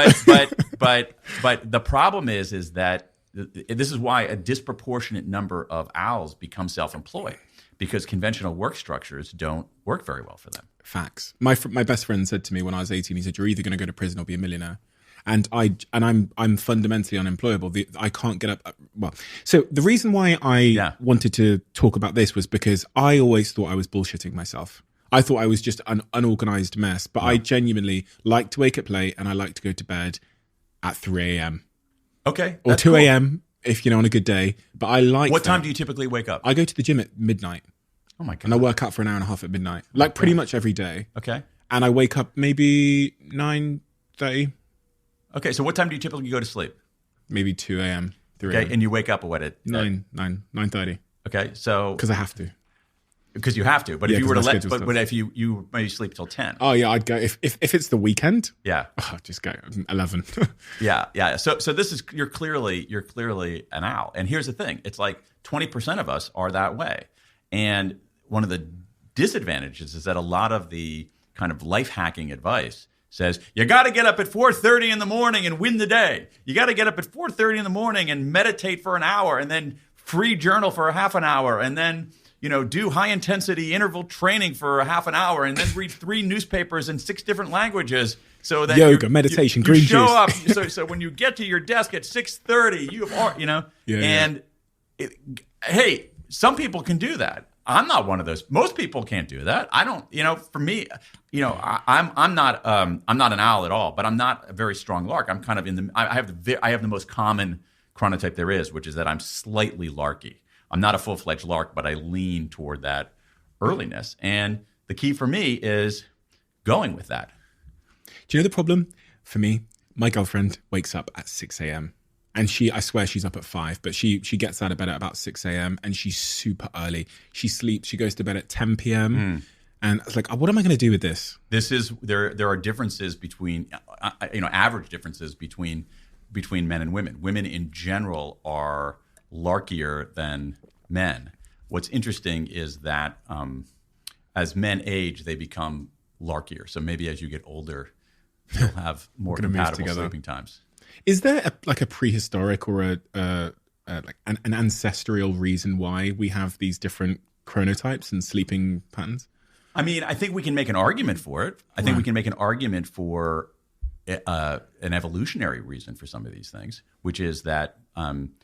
But the problem is that this is why a disproportionate number of owls become self-employed, because conventional work structures don't work very well for them. Facts. My best friend said to me when I was 18, he said, "You're either going to go to prison or be a millionaire." And I'm fundamentally unemployable. I can't get up. Well, so the reason why I wanted to talk about this was because I always thought I was bullshitting myself. I thought I was just an unorganized mess, but I genuinely like to wake up late and I like to go to bed at 3 a.m. Okay. Or 2 a.m. if on a good day. But I like What time do you typically wake up? I go to the gym at midnight. Oh my God. And I work out for an hour and a half at midnight. Like pretty much every day. Okay. And I wake up maybe 9:30. Okay, so what time do you typically go to sleep? Maybe 2 a.m., 3 a.m. Okay, and you wake up at what? 9:30. Okay, so... Because I have to. Because you have to. But if you were to but if you maybe sleep till 10. Oh, yeah, I'd go. If it's the weekend, I'd just go 11. Yeah. So this is, you're clearly an owl. And here's the thing. It's like 20% of us are that way. And one of the disadvantages is that a lot of the kind of life hacking advice says, you got to get up at 4:30 in the morning and win the day. You got to get up at 4:30 in the morning and meditate for an hour and then free journal for a half an hour and then do high intensity interval training for a half an hour and then read 3 newspapers in 6 different languages so that yoga, meditation, you green show juice. up. So when you get to your desk at 6:30, hey, some people can do that. I'm not one of those. Most people can't do that. I don't. For me, I'm not an owl at all, but I'm not a very strong lark. I'm kind of in the. I have the most common chronotype there is, which is that I'm slightly larky. I'm not a full-fledged lark, but I lean toward that earliness. And the key for me is going with that. Do you know the problem for me? My girlfriend wakes up at 6 a.m. And I swear she's up at 5, but she gets out of bed at about 6 a.m. and she's super early. She sleeps, she goes to bed at 10 p.m. And it's like, what am I going to do with this? There are differences between, average differences between men and women. Women in general are larkier than men. What's interesting is that as men age, they become larkier. So maybe as you get older, you'll have more compatible sleeping times. Is there a prehistoric or an ancestral reason why we have these different chronotypes and sleeping patterns? I mean, I think we can make an argument for it. I think we can make an argument for an evolutionary reason for some of these things, which is that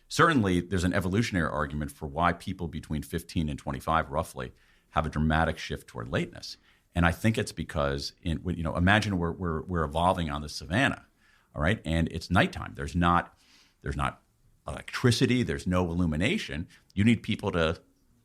certainly there's an evolutionary argument for why people between 15 and 25 roughly have a dramatic shift toward lateness. And I think it's because imagine we're evolving on the savannah. All right, and it's nighttime. There's not electricity. There's no illumination. You need people to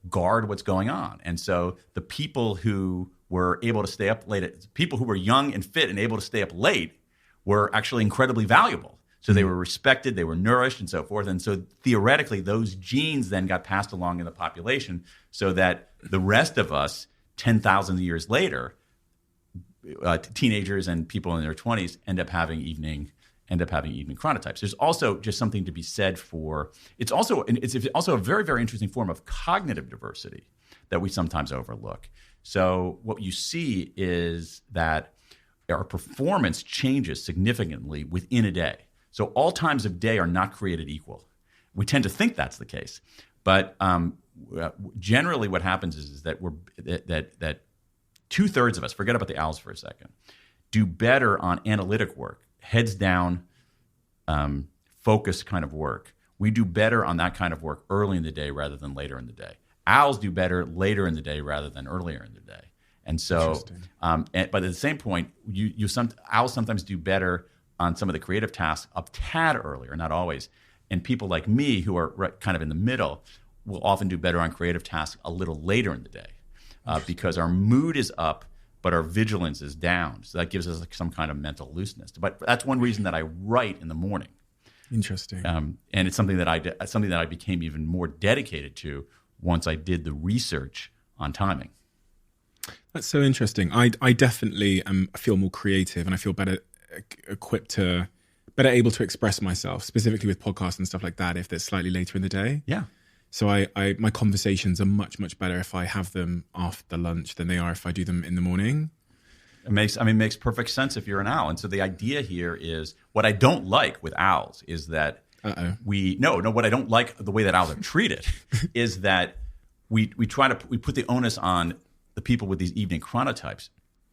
guard what's going on. And so the people who were able to stay up late, people who were young and fit and able to stay up late, were actually incredibly valuable. So they were respected, they were nourished, and so forth. And so theoretically, those genes then got passed along in the population, so that the rest of us, 10,000 years later, teenagers and people in their 20s end up having evening chronotypes. There's also just something to be said for it's also a very, very interesting form of cognitive diversity that we sometimes overlook. So what you see is that our performance changes significantly within a day. So all times of day are not created equal. We tend to think that's the case, but generally what happens is that that 2/3 of us, forget about the owls for a second, do better on analytic work, heads down, focused kind of work. We do better on that kind of work early in the day rather than later in the day. Owls do better later in the day rather than earlier in the day. And so, but at the same point, owls sometimes do better on some of the creative tasks a tad earlier, not always. And people like me, who are kind of in the middle, will often do better on creative tasks a little later in the day because our mood is up, but our vigilance is down. So that gives us some kind of mental looseness. But that's one reason that I write in the morning. Interesting. And it's something that I became even more dedicated to once I did the research on timing. That's so interesting. I definitely feel more creative, and I feel better able to express myself, specifically with podcasts and stuff like that, if they're slightly later in the day. Yeah. So my conversations are much, much better if I have them after lunch than they are if I do them in the morning. It makes perfect sense if you're an owl. And so the idea here is, what I don't like with owls is that what I don't like the way that owls are treated is that we put the onus on the people with these evening chronotypes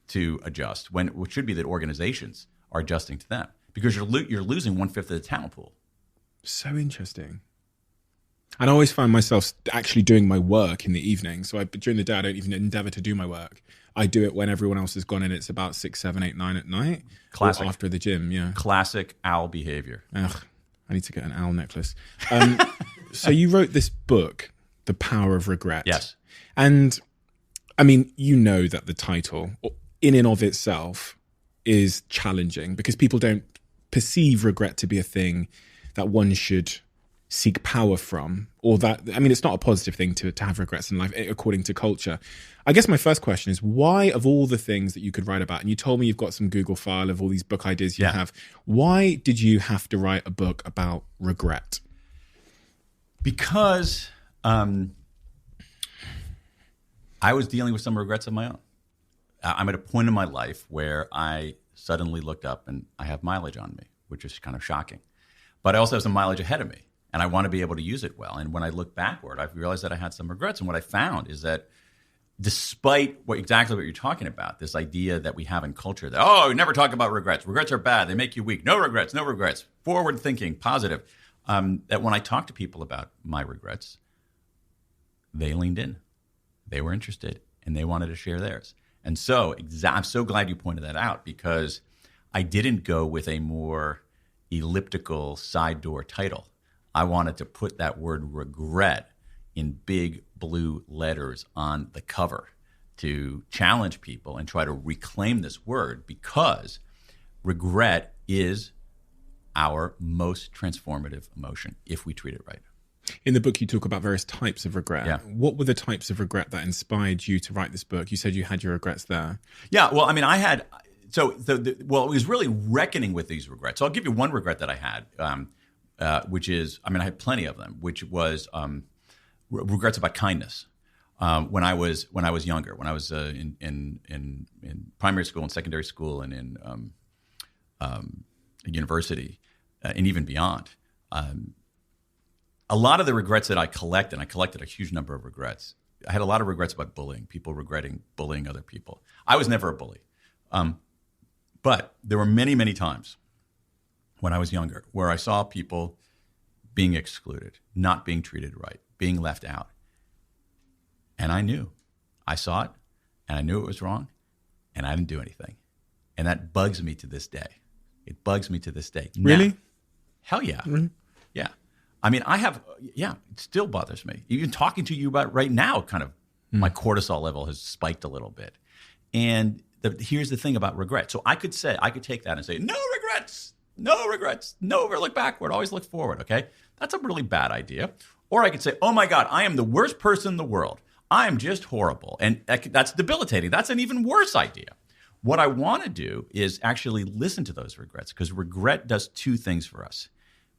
to adjust, when it should be that organizations are adjusting to them, because you're losing 1/5 of the talent pool. So interesting. And I always find myself actually doing my work in the evening. So during the day, I don't even endeavor to do my work. I do it when everyone else has gone, and it's about 6, 7, 8, 9 at night. Classic. Or after the gym, yeah. Classic owl behavior. Ugh, I need to get an owl necklace. So you wrote this book, The Power of Regret. Yes. And I mean, you know that the title in and of itself is challenging because people don't perceive regret to be a thing that one should seek power from, or that, I mean, it's not a positive thing to have regrets in life according to culture. I guess my first question is, why, of all the things that you could write about, and you told me you've got some Google file of all these book ideas you have, why did you have to write a book about regret? Because I was dealing with some regrets of my own. I'm at a point in my life where I suddenly looked up and I have mileage on me, which is kind of shocking. But I also have some mileage ahead of me. and I want to be able to use it well. And when I look backward, I've realized that I had some regrets. And what I found is that despite exactly what you're talking about, this idea that we have in culture that, oh, never talk about regrets. Regrets are bad. They make you weak. No regrets, no regrets. Forward thinking, positive. That when I talk to people about my regrets, they leaned in. They were interested, and they wanted to share theirs. And so I'm so glad you pointed that out, because I didn't go with a more elliptical side door title. I wanted to put that word regret in big blue letters on the cover to challenge people and try to reclaim this word, because regret is our most transformative emotion if we treat it right. In the book, you talk about various types of regret. Yeah. What were the types of regret that inspired you to write this book? You said you had your regrets there. Yeah, well, I mean, I had – so, it was really reckoning with these regrets. So I'll give you one regret that I had, which is – I mean, I had plenty of them, which was regrets about kindness. When I was younger, when I was in primary school and secondary school and in university and even beyond, a lot of the regrets that I collected, and I collected a huge number of regrets. I had a lot of regrets about bullying, people regretting bullying other people. I was never a bully. But there were many, many times when I was younger where I saw people being excluded, not being treated right, being left out. And I knew. I saw it, and I knew it was wrong, and I didn't do anything. And that bugs me to this day. It bugs me to this day. Really? Now, hell yeah. Really? Yeah. I mean, it still bothers me. Even talking to you about it right now, kind of my cortisol level has spiked a little bit. And here's the thing about regret. So I could take that and say, no regrets, never look backward, always look forward, okay? That's a really bad idea. Or I could say, oh my God, I am the worst person in the world. I am just horrible. And that's debilitating. That's an even worse idea. What I want to do is actually listen to those regrets, because regret does two things for us.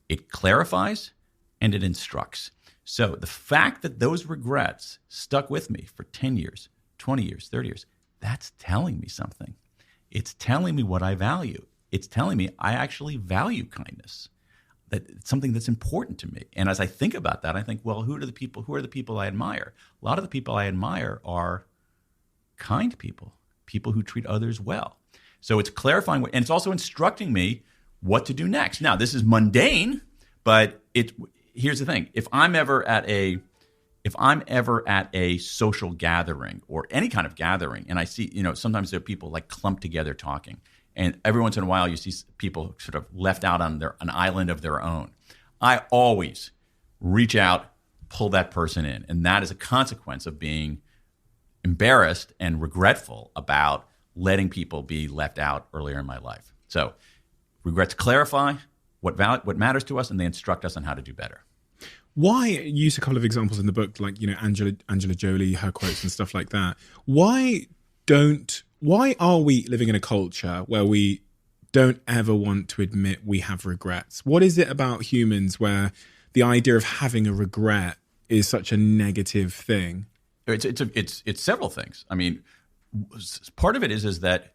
It clarifies and it instructs. So the fact that those regrets stuck with me for 10 years, 20 years, 30 years, that's telling me something. It's telling me what I value. It's telling me I actually value kindness. That it's something that's important to me. And as I think about that, I think, well, who are the people I admire? A lot of the people I admire are kind people who treat others well. So it's clarifying, and it's also instructing me what to do next. Now, this is mundane, but here's the thing. If I'm ever at a social gathering or any kind of gathering, and I see, sometimes there are people like clumped together talking, and every once in a while you see people sort of left out on an island of their own, I always reach out, pull that person in. And that is a consequence of being embarrassed and regretful about letting people be left out earlier in my life. So regrets clarify what matters to us, and they instruct us on how to do better. Why, you use a couple of examples in the book, like, Angela Jolie, her quotes and stuff like that. Why are we living in a culture where we don't ever want to admit we have regrets? What is it about humans where the idea of having a regret is such a negative thing? It's several things. I mean, part of it is that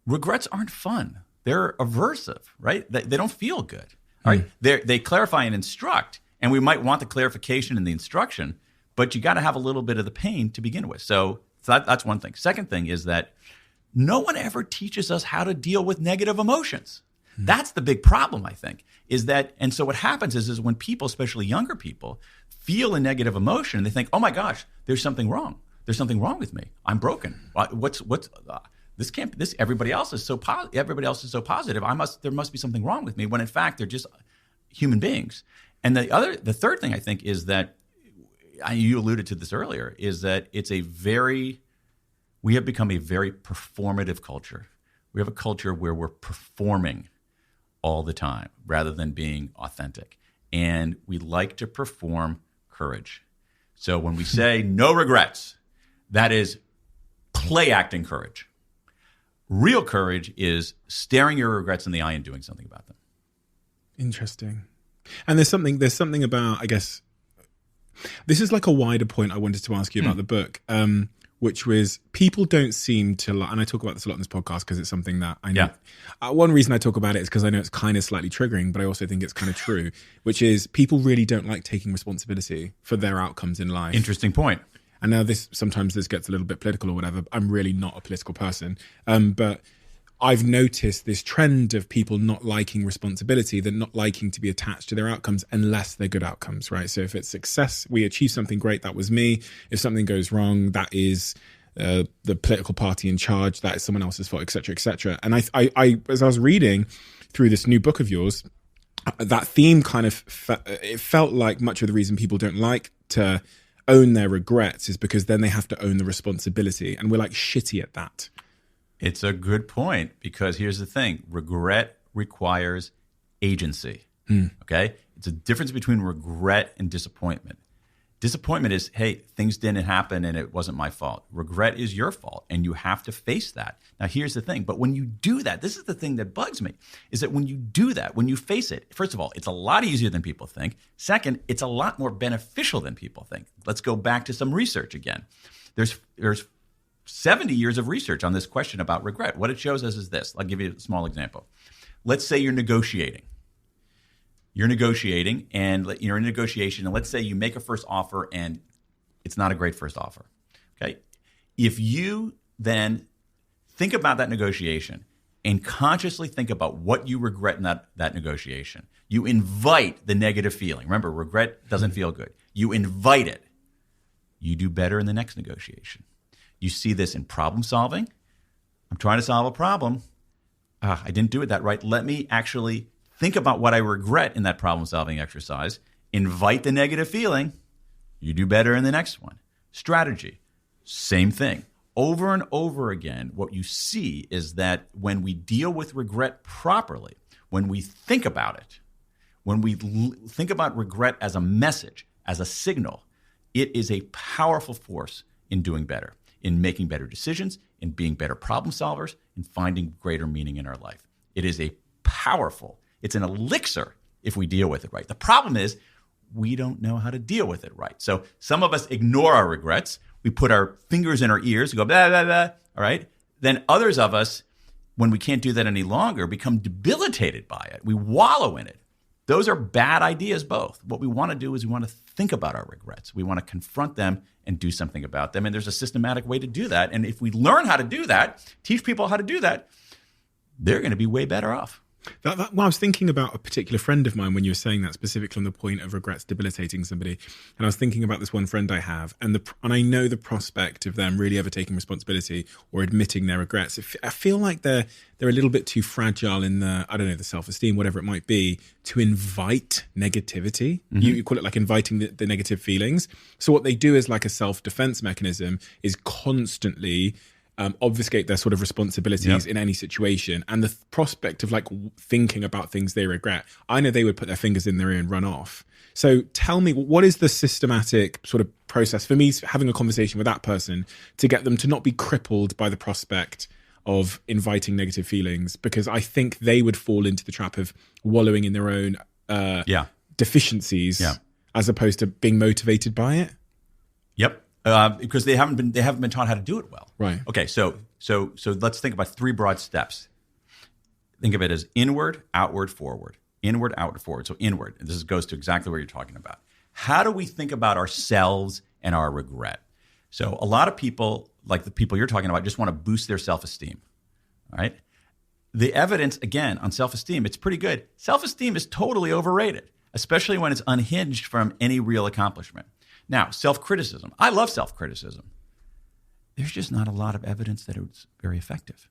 regrets aren't fun. They're aversive, right? They don't feel good. All right? They clarify and instruct, and we might want the clarification and the instruction, but you got to have a little bit of the pain to begin with. So that's one thing. Second thing is that no one ever teaches us how to deal with negative emotions. That's the big problem, I think, is that, and so what happens is when people, especially younger people, feel a negative emotion, they think, oh my gosh, there's something wrong. There's something wrong with me. I'm broken. Everybody else is so positive. There must be something wrong with me, when in fact they're just human beings. And the third thing I think is that, you alluded to this earlier, is that we have become a very performative culture. We have a culture where we're performing all the time rather than being authentic. And we like to perform courage. So when we say no regrets, that is play acting courage. Real courage is staring your regrets in the eye and doing something about them. Interesting. And there's something about, I guess, this is like a wider point I wanted to ask you about the book. which was people don't seem to like, and I talk about this a lot in this podcast because it's something that I know. Yeah. One reason I talk about it is because I know it's kind of slightly triggering, but I also think it's kind of true, which is people really don't like taking responsibility for their outcomes in life. Interesting point. And now sometimes this gets a little bit political or whatever. I'm really not a political person. But I've noticed this trend of people not liking responsibility, they're not liking to be attached to their outcomes unless they're good outcomes, right? So if it's success, we achieve something great, that was me. If something goes wrong, that is the political party in charge, that is someone else's fault, et cetera, et cetera. And I as I was reading through this new book of yours, that theme kind of, it felt like much of the reason people don't like to own their regrets is because then they have to own the responsibility. And we're like shitty at that. It's a good point because here's the thing. Regret requires agency, okay? It's a difference between regret and disappointment. Disappointment is, hey, things didn't happen and it wasn't my fault. Regret is your fault and you have to face that. Now, here's the thing. But when you do that, this is the thing that bugs me, is that when you do that, when you face it, first of all, it's a lot easier than people think. Second, it's a lot more beneficial than people think. Let's go back to some research again. There's 70 years of research on this question about regret. What it shows us is this. I'll give you a small example. Let's say you're negotiating. You're negotiating and you're in negotiation, and let's say you make a first offer and it's not a great first offer. Okay? If you then think about that negotiation and consciously think about what you regret in that negotiation, you invite the negative feeling. Remember, regret doesn't feel good. You invite it. You do better in the next negotiation. You see this in problem solving. I'm trying to solve a problem. I didn't do it that right. Let me actually think about what I regret in that problem solving exercise. Invite the negative feeling. You do better in the next one. Strategy, same thing. Over and over again, what you see is that when we deal with regret properly, when we think about it, when we think about regret as a message, as a signal, it is a powerful force in doing better, in making better decisions, in being better problem solvers, in finding greater meaning in our life. It is it's an elixir if we deal with it right. The problem is we don't know how to deal with it right. So some of us ignore our regrets. We put our fingers in our ears and go, blah, blah, blah, all right? Then others of us, when we can't do that any longer, become debilitated by it. We wallow in it. Those are bad ideas both. What we want to do is we want to think about our regrets. We want to confront them and do something about them. And there's a systematic way to do that. And if we learn how to do that, teach people how to do that, they're going to be way better off. Well, I was thinking about a particular friend of mine when you were saying that, specifically on the point of regrets debilitating somebody. And I was thinking about this one friend I have, and I know the prospect of them really ever taking responsibility or admitting their regrets. I feel like they're a little bit too fragile in the self-esteem, whatever it might be, to invite negativity. Mm-hmm. You call it like inviting the negative feelings. So what they do is like a self-defense mechanism is constantly obfuscate their sort of responsibilities in any situation. And the prospect of like thinking about things they regret, I know they would put their fingers in their ear and run off. So tell me, what is the systematic sort of process for me having a conversation with that person to get them to not be crippled by the prospect of inviting negative feelings? Because I think they would fall into the trap of wallowing in their own deficiencies as opposed to being motivated by it. Yep. Because they haven't been taught how to do it well. Right. Okay. So let's think about 3 broad steps. Think of it as inward, outward, forward. Inward, outward, forward. So inward. And this goes to exactly what you're talking about. How do we think about ourselves and our regret? So a lot of people, like the people you're talking about, just want to boost their self-esteem. All right. The evidence, again, on self-esteem, it's pretty good. Self-esteem is totally overrated, especially when it's unhinged from any real accomplishment. Now, self-criticism. I love self-criticism. There's just not a lot of evidence that it's very effective,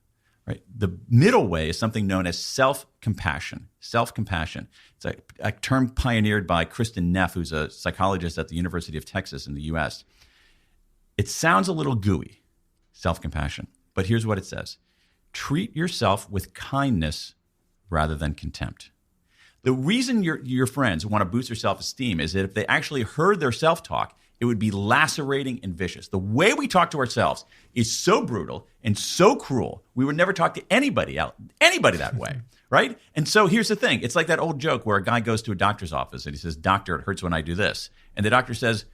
right? The middle way is something known as self-compassion. Self-compassion. It's a term pioneered by Kristen Neff, who's a psychologist at the University of Texas in the U.S. It sounds a little gooey, self-compassion, but here's what it says. Treat yourself with kindness rather than contempt. The reason your friends want to boost their self-esteem is that if they actually heard their self-talk, it would be lacerating and vicious. The way we talk to ourselves is so brutal and so cruel. We would never talk to anybody that way, right? And so here's the thing. It's like that old joke where a guy goes to a doctor's office and he says, "Doctor, it hurts when I do this." And the doctor says,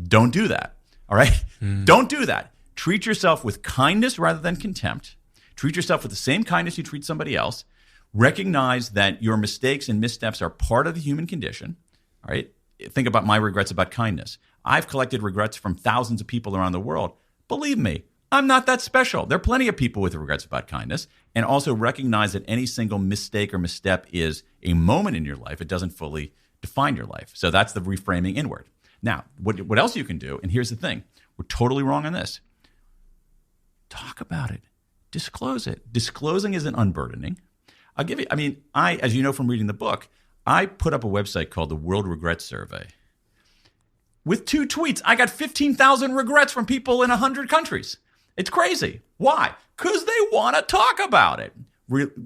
"Don't do that." All right? Don't do that. Treat yourself with kindness rather than contempt. Treat yourself with the same kindness you treat somebody else. Recognize that your mistakes and missteps are part of the human condition. All right? Think about my regrets about kindness. I've collected regrets from thousands of people around the world. Believe me, I'm not that special. There are plenty of people with regrets about kindness. And also recognize that any single mistake or misstep is a moment in your life. It doesn't fully define your life. So that's the reframing inward. Now, what else you can do, and here's the thing. We're totally wrong on this. Talk about it. Disclose it. Disclosing isn't unburdening. I'll give you, as you know from reading the book, I put up a website called the World Regret Survey. With 2 tweets, I got 15,000 regrets from people in 100 countries. It's crazy. Why? Because they want to talk about it.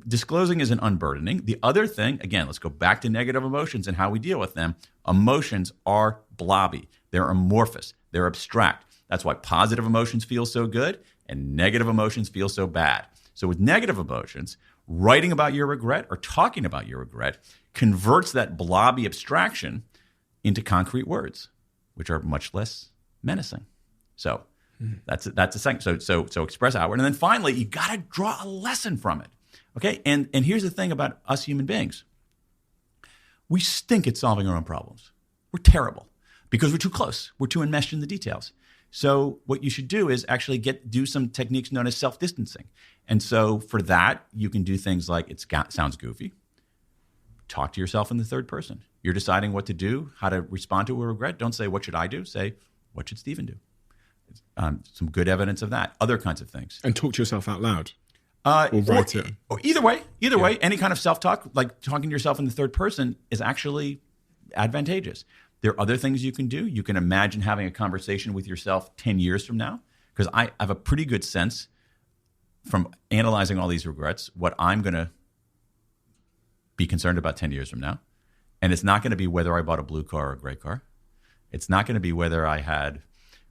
Disclosing isn't unburdening. The other thing, again, let's go back to negative emotions and how we deal with them. Emotions are blobby. They're amorphous. They're abstract. That's why positive emotions feel so good and negative emotions feel so bad. So with negative emotions, writing about your regret or talking about your regret converts that blobby abstraction into concrete words, which are much less menacing. So that's a second. So express outward. And then finally, you got to draw a lesson from it. Okay? And here's the thing about us human beings. We stink at solving our own problems. We're terrible because we're too close. We're too enmeshed in the details. So what you should do is actually do some techniques known as self-distancing. And so for that, you can do things like, sounds goofy. Talk to yourself in the third person. You're deciding what to do, how to respond to a regret. Don't say, what should I do? Say, what should Stephen do? Some good evidence of that. Other kinds of things. And talk to yourself out loud. Or write it. Or either way, any kind of self-talk, like talking to yourself in the third person, is actually advantageous. There are other things you can do. You can imagine having a conversation with yourself 10 years from now, because I have a pretty good sense from analyzing all these regrets what I'm going to be concerned about 10 years from now. And it's not going to be whether I bought a blue car or a gray car. It's not going to be whether I had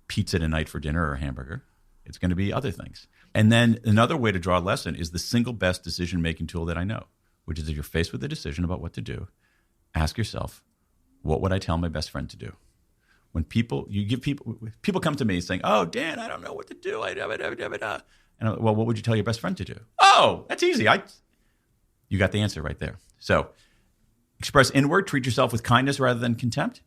pizza tonight for dinner or a hamburger. It's going to be other things. And then another way to draw a lesson is the single best decision-making tool that I know, which is if you're faced with a decision about what to do, ask yourself, what would I tell my best friend to do? When people come to me saying, oh, Dan, I don't know what to do. And well, what would you tell your best friend to do? Oh, that's easy. You got the answer right there. So express inward, treat yourself with kindness rather than contempt.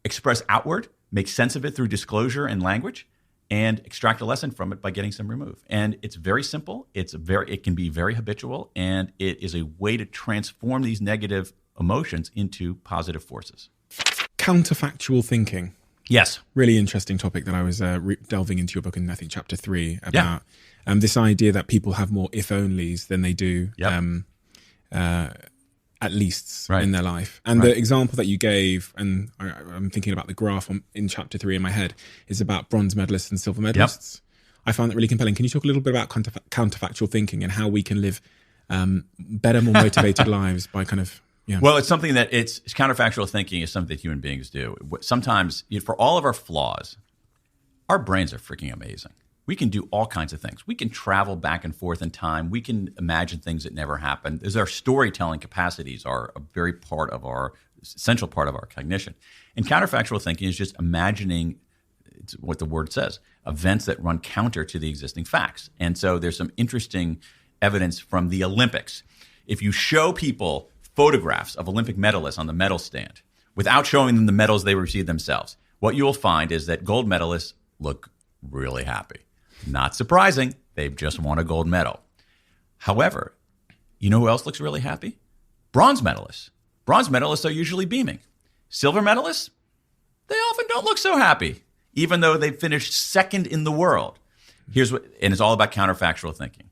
Express outward, make sense of it through disclosure and language, and extract a lesson from it by getting some remove. And it's very simple. It can be very habitual, and it is a way to transform these negative emotions into positive forces. Counterfactual thinking. Yes. Really interesting topic that I was delving into your book in, I think, chapter 3 about this idea that people have more if-onlys than they do at leasts in their life. And the example that you gave, and I'm thinking about the graph in chapter 3 in my head, is about bronze medalists and silver medalists. Yep. I found that really compelling. Can you talk a little bit about counterfactual thinking and how we can live better, more motivated lives by kind of... Yeah. Well, it's something that it's counterfactual thinking is something that human beings do. Sometimes, for all of our flaws, our brains are freaking amazing. We can do all kinds of things. We can travel back and forth in time. We can imagine things that never happened. Our storytelling capacities are a very essential part of our cognition. And counterfactual thinking is just imagining, it's what the word says, events that run counter to the existing facts. And so there's some interesting evidence from the Olympics. If you show people photographs of Olympic medalists on the medal stand without showing them the medals they received themselves, what you will find is that gold medalists look really happy. Not surprising. They've just won a gold medal. However, you know who else looks really happy? Bronze medalists. Bronze medalists are usually beaming. Silver medalists, they often don't look so happy, even though they finished second in the world. And it's all about counterfactual thinking.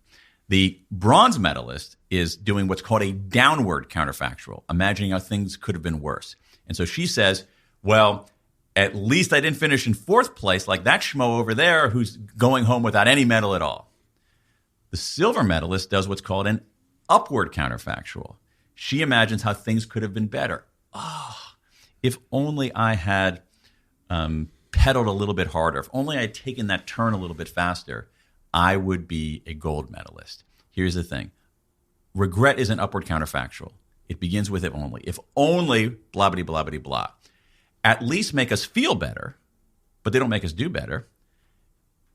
The bronze medalist is doing what's called a downward counterfactual, imagining how things could have been worse. And so she says, well, at least I didn't finish in 4th place like that schmo over there who's going home without any medal at all. The silver medalist does what's called an upward counterfactual. She imagines how things could have been better. Oh, if only I had pedaled a little bit harder, if only I had taken that turn a little bit faster, I would be a gold medalist. Here's the thing. Regret is an upward counterfactual. It begins with if only. If only blah, blah, blah, blah, blah. At least make us feel better, but they don't make us do better.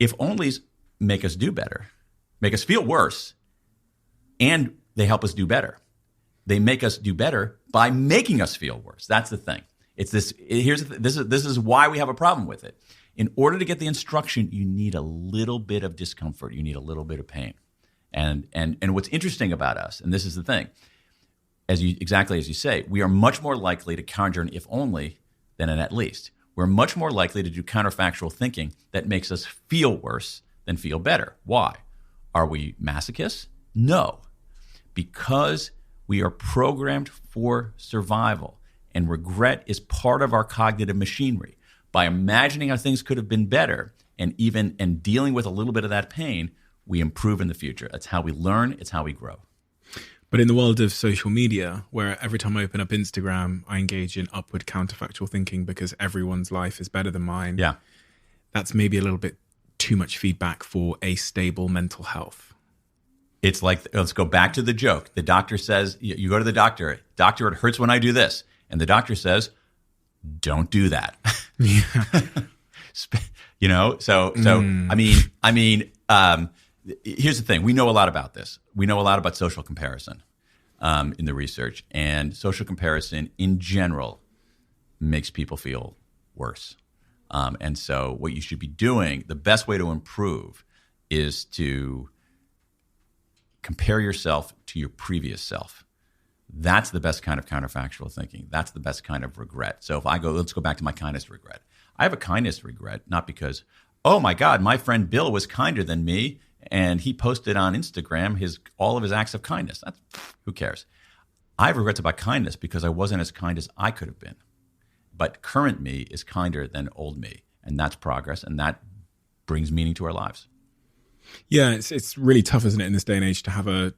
if-onlys make us do better, make us feel worse, and they help us do better. They make us do better by making us feel worse. That's the thing. It's this. This is why we have a problem with it. In order to get the instruction, you need a little bit of discomfort. You need a little bit of pain. And what's interesting about us, and this is the thing, exactly as you say, we are much more likely to conjure an if only than an at least. We're much more likely to do counterfactual thinking that makes us feel worse than feel better. Why? Are we masochists? No. Because we are programmed for survival, and regret is part of our cognitive machinery. By imagining how things could have been better and dealing with a little bit of that pain, we improve in the future. That's how we learn. It's how we grow. But in the world of social media, where every time I open up Instagram, I engage in upward counterfactual thinking because everyone's life is better than mine. Yeah. That's maybe a little bit too much feedback for a stable mental health. It's like, let's go back to the joke. The doctor says, you go to the doctor, doctor, it hurts when I do this. And the doctor says, don't do that. Yeah. I mean, here's the thing. We know a lot about this. We know a lot about social comparison in the research. And social comparison in general makes people feel worse. And so what you should be doing, the best way to improve is to compare yourself to your previous self. That's the best kind of counterfactual thinking. That's the best kind of regret. So if I go, let's go back to my kindness regret. I have a kindness regret, not because, oh my God, my friend Bill was kinder than me and he posted on Instagram all of his acts of kindness. Who cares? I have regrets about kindness because I wasn't as kind as I could have been. But current me is kinder than old me. And that's progress. And that brings meaning to our lives. Yeah, it's really tough, isn't it, in this day and age to have a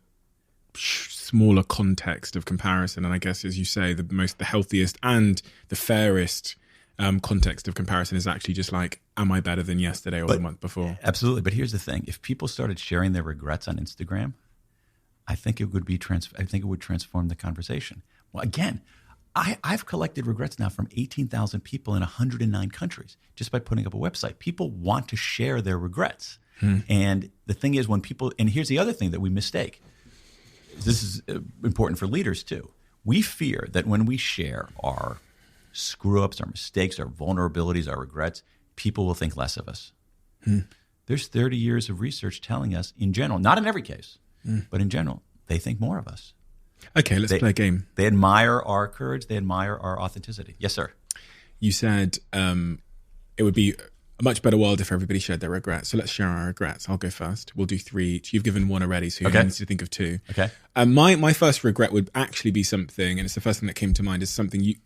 smaller context of comparison. And I guess, as you say, the healthiest and the fairest context of comparison is actually just like, am I better than yesterday or the month before? Absolutely. But here's the thing. If people started sharing their regrets on Instagram, I think it would transform the conversation. Well, again, I've collected regrets now from 18,000 people in 109 countries just by putting up a website. People want to share their regrets. And the thing is, and here's the other thing that we mistake. This is important for leaders too. We fear that when we share our screw-ups, our mistakes, our vulnerabilities, our regrets, people will think less of us. There's 30 years of research telling us, in general, not in every case, but in general, they think more of us. Okay, let's play a game. They admire our courage. They admire our authenticity. Yes, sir. You said it would be a much better world if everybody shared their regrets. So let's share our regrets. I'll go first. We'll do 3 each. You've given 1 already, so you need to think of 2. Okay. My first regret would actually be something, and it's the first thing that came to mind, is something you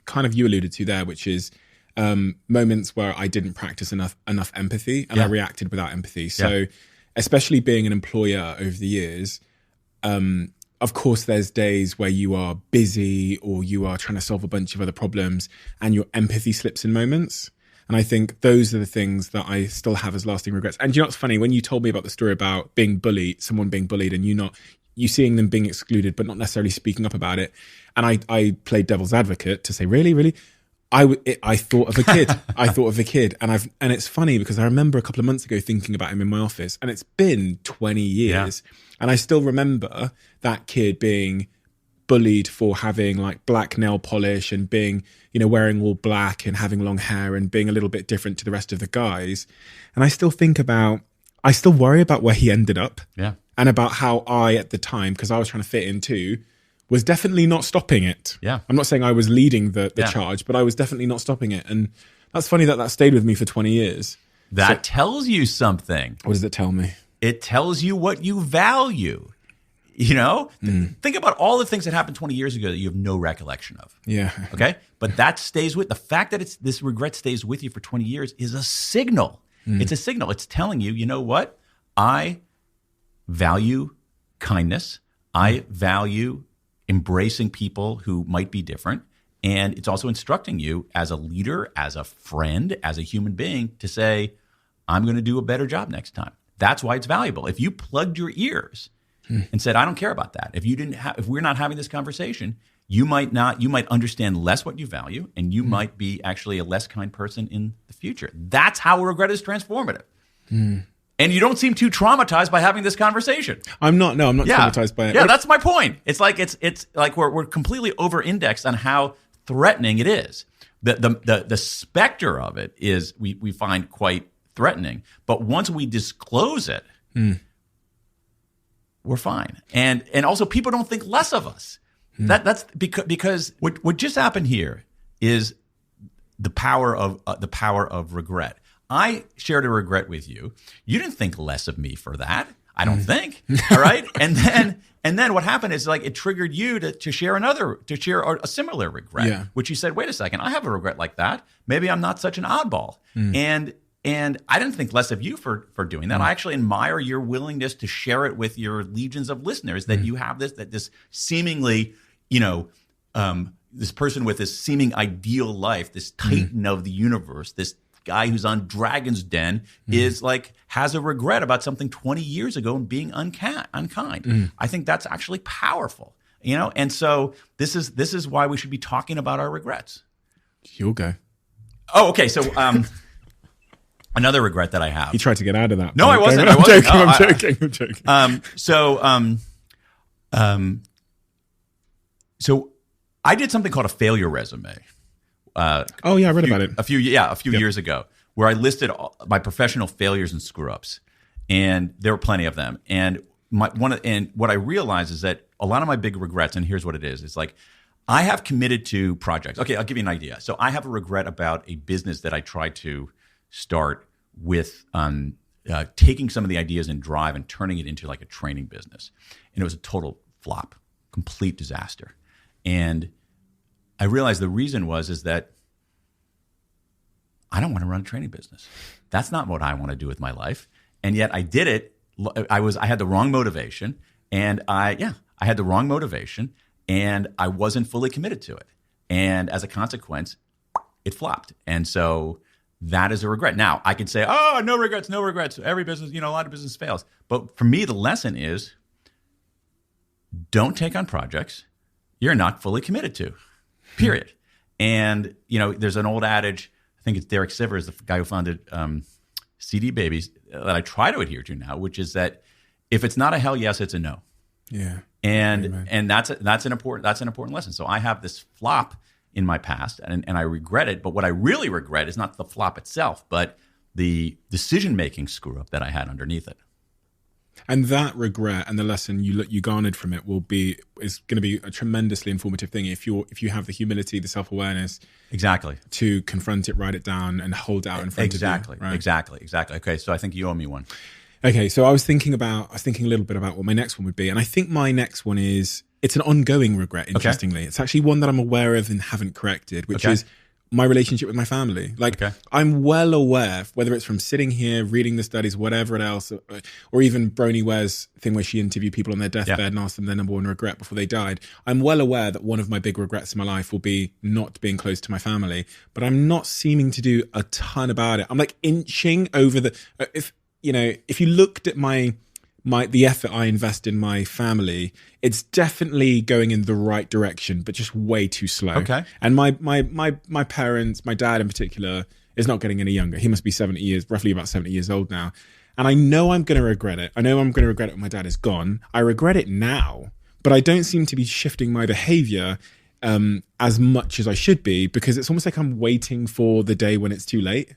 alluded to there, which is moments where I didn't practice enough empathy and I reacted without empathy. So especially being an employer over the years, of course, there's days where you are busy or you are trying to solve a bunch of other problems and your empathy slips in moments. And I think those are the things that I still have as lasting regrets. And you know what's funny? When you told me about the story about being bullied, someone being bullied and you seeing them being excluded, but not necessarily speaking up about it. And I played devil's advocate to say, really? I thought of a kid. And it's funny because I remember a couple of months ago thinking about him in my office, and it's been 20 years. Yeah. And I still remember that kid being bullied for having like black nail polish and being, wearing all black and having long hair and being a little bit different to the rest of the guys. And I still worry about where he ended up. Yeah. And about how I, at the time, because I was trying to fit in too, was definitely not stopping it. Yeah. I'm not saying I was leading the charge, but I was definitely not stopping it. And that's funny that stayed with me for 20 years. That tells you something. What does it tell me? It tells you what you value. Think about all the things that happened 20 years ago that you have no recollection of. Yeah. Okay. But that stays the fact that this regret stays with you for 20 years is a signal. It's a signal. It's telling you, you know what? I value kindness. I value embracing people who might be different. And it's also instructing you as a leader, as a friend, as a human being to say, I'm going to do a better job next time. That's why it's valuable. If you plugged your ears and said, I don't care about that. If we're not having this conversation, you might understand less what you value, and you might be actually a less kind person in the future. That's how regret is transformative. And you don't seem too traumatized by having this conversation. I'm not traumatized by it. Yeah, that's my point. It's like we're completely over-indexed on how threatening it is. The specter of it is we find quite threatening. But once we disclose it, we're fine. And also people don't think less of us. That's because what just happened here is the power of regret. I shared a regret with you. You didn't think less of me for that. I don't think. All right. And then what happened is like it triggered you to share a similar regret, which you said, wait a second, I have a regret like that. Maybe I'm not such an oddball. And I didn't think less of you for doing that. I actually admire your willingness to share it with your legions of listeners that you have this seemingly, this person with this seeming ideal life, this titan of the universe, this guy who's on Dragon's Den has a regret about something 20 years ago and being unkind. I think that's actually powerful, and so this is why we should be talking about our regrets. You'll go. Oh, okay. So another regret that I have. You tried to get out of that. No, I wasn't. I'm joking. So I did something called a failure resume. I read about it a few years ago, where I listed my professional failures and screw-ups, and there were plenty of them. And what I realized is that a lot of my big regrets, and here's what it is: it's like I have committed to projects. Okay, I'll give you an idea. So I have a regret about a business that I tried to start with, taking some of the ideas in Drive and turning it into like a training business, and it was a total flop, complete disaster. And I realized the reason is that I don't want to run a training business. That's not what I want to do with my life. And yet I did it. I had the wrong motivation, and I had the wrong motivation, and I wasn't fully committed to it. And as a consequence, it flopped. And so that is a regret. Now I could say, oh, no regrets. Every business, a lot of business fails. But for me, the lesson is don't take on projects you're not fully committed to, period. And, there's an old adage, I think it's Derek Sivers, the guy who founded CD Babies, that I try to adhere to now, which is that if it's not a hell yes, it's a no. Yeah. And that's an important lesson. So I have this flop in my past, and I regret it. But what I really regret is not the flop itself, but the decision-making screw-up that I had underneath it. And that regret and the lesson you garnered from it is going to be a tremendously informative thing if you have the humility, the self-awareness, exactly, to confront it, write it down, and hold it out in front of you. Right? Exactly. Okay, so I think you owe me one. Okay, so I was thinking a little bit about what my next one would be, and I think my next one it's an ongoing regret. Interestingly, It's actually one that I'm aware of and haven't corrected, which is my relationship with my family. I'm well aware, whether it's from sitting here, reading the studies, whatever else, or even Bronnie Ware's thing where she interviewed people on their deathbed and asked them their number one regret before they died. I'm well aware that one of my big regrets in my life will be not being close to my family, but I'm not seeming to do a ton about it. I'm like inching over if you looked at the effort I invest in my family, it's definitely going in the right direction, but just way too slow. Okay. And my parents, my dad in particular, is not getting any younger. He must be roughly about 70 years old now. And I know I'm going to regret it. I know I'm going to regret it when my dad is gone. I regret it now, but I don't seem to be shifting my behavior as much as I should be, because it's almost like I'm waiting for the day when it's too late.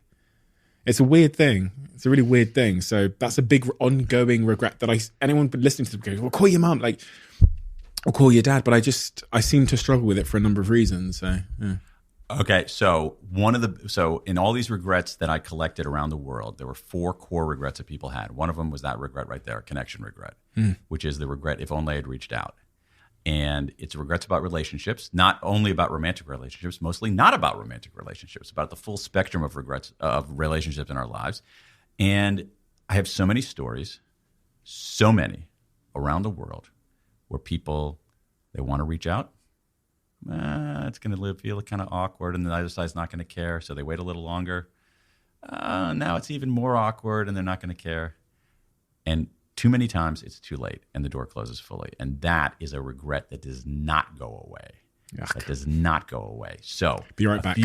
It's a weird thing. It's a really weird thing. So that's a big ongoing regret that anyone listening to this goes, well, call your mum, or call your dad. But I seem to struggle with it for a number of reasons. So, yeah. Okay. So in all these regrets that I collected around the world, there were 4 core regrets that people had. One of them was that regret right there, connection regret, which is the regret, if only I had reached out. And it's regrets about relationships, not only about romantic relationships, mostly not about romantic relationships, about the full spectrum of regrets of relationships in our lives. And I have so many stories, so many around the world where people, they want to reach out. It's going to feel kind of awkward, and the other side's not going to care. So they wait a little longer. Now it's even more awkward, and they're not going to care. And too many times it's too late and the door closes fully. And that is a regret that does not go away. Yuck. That does not go away. So be right back.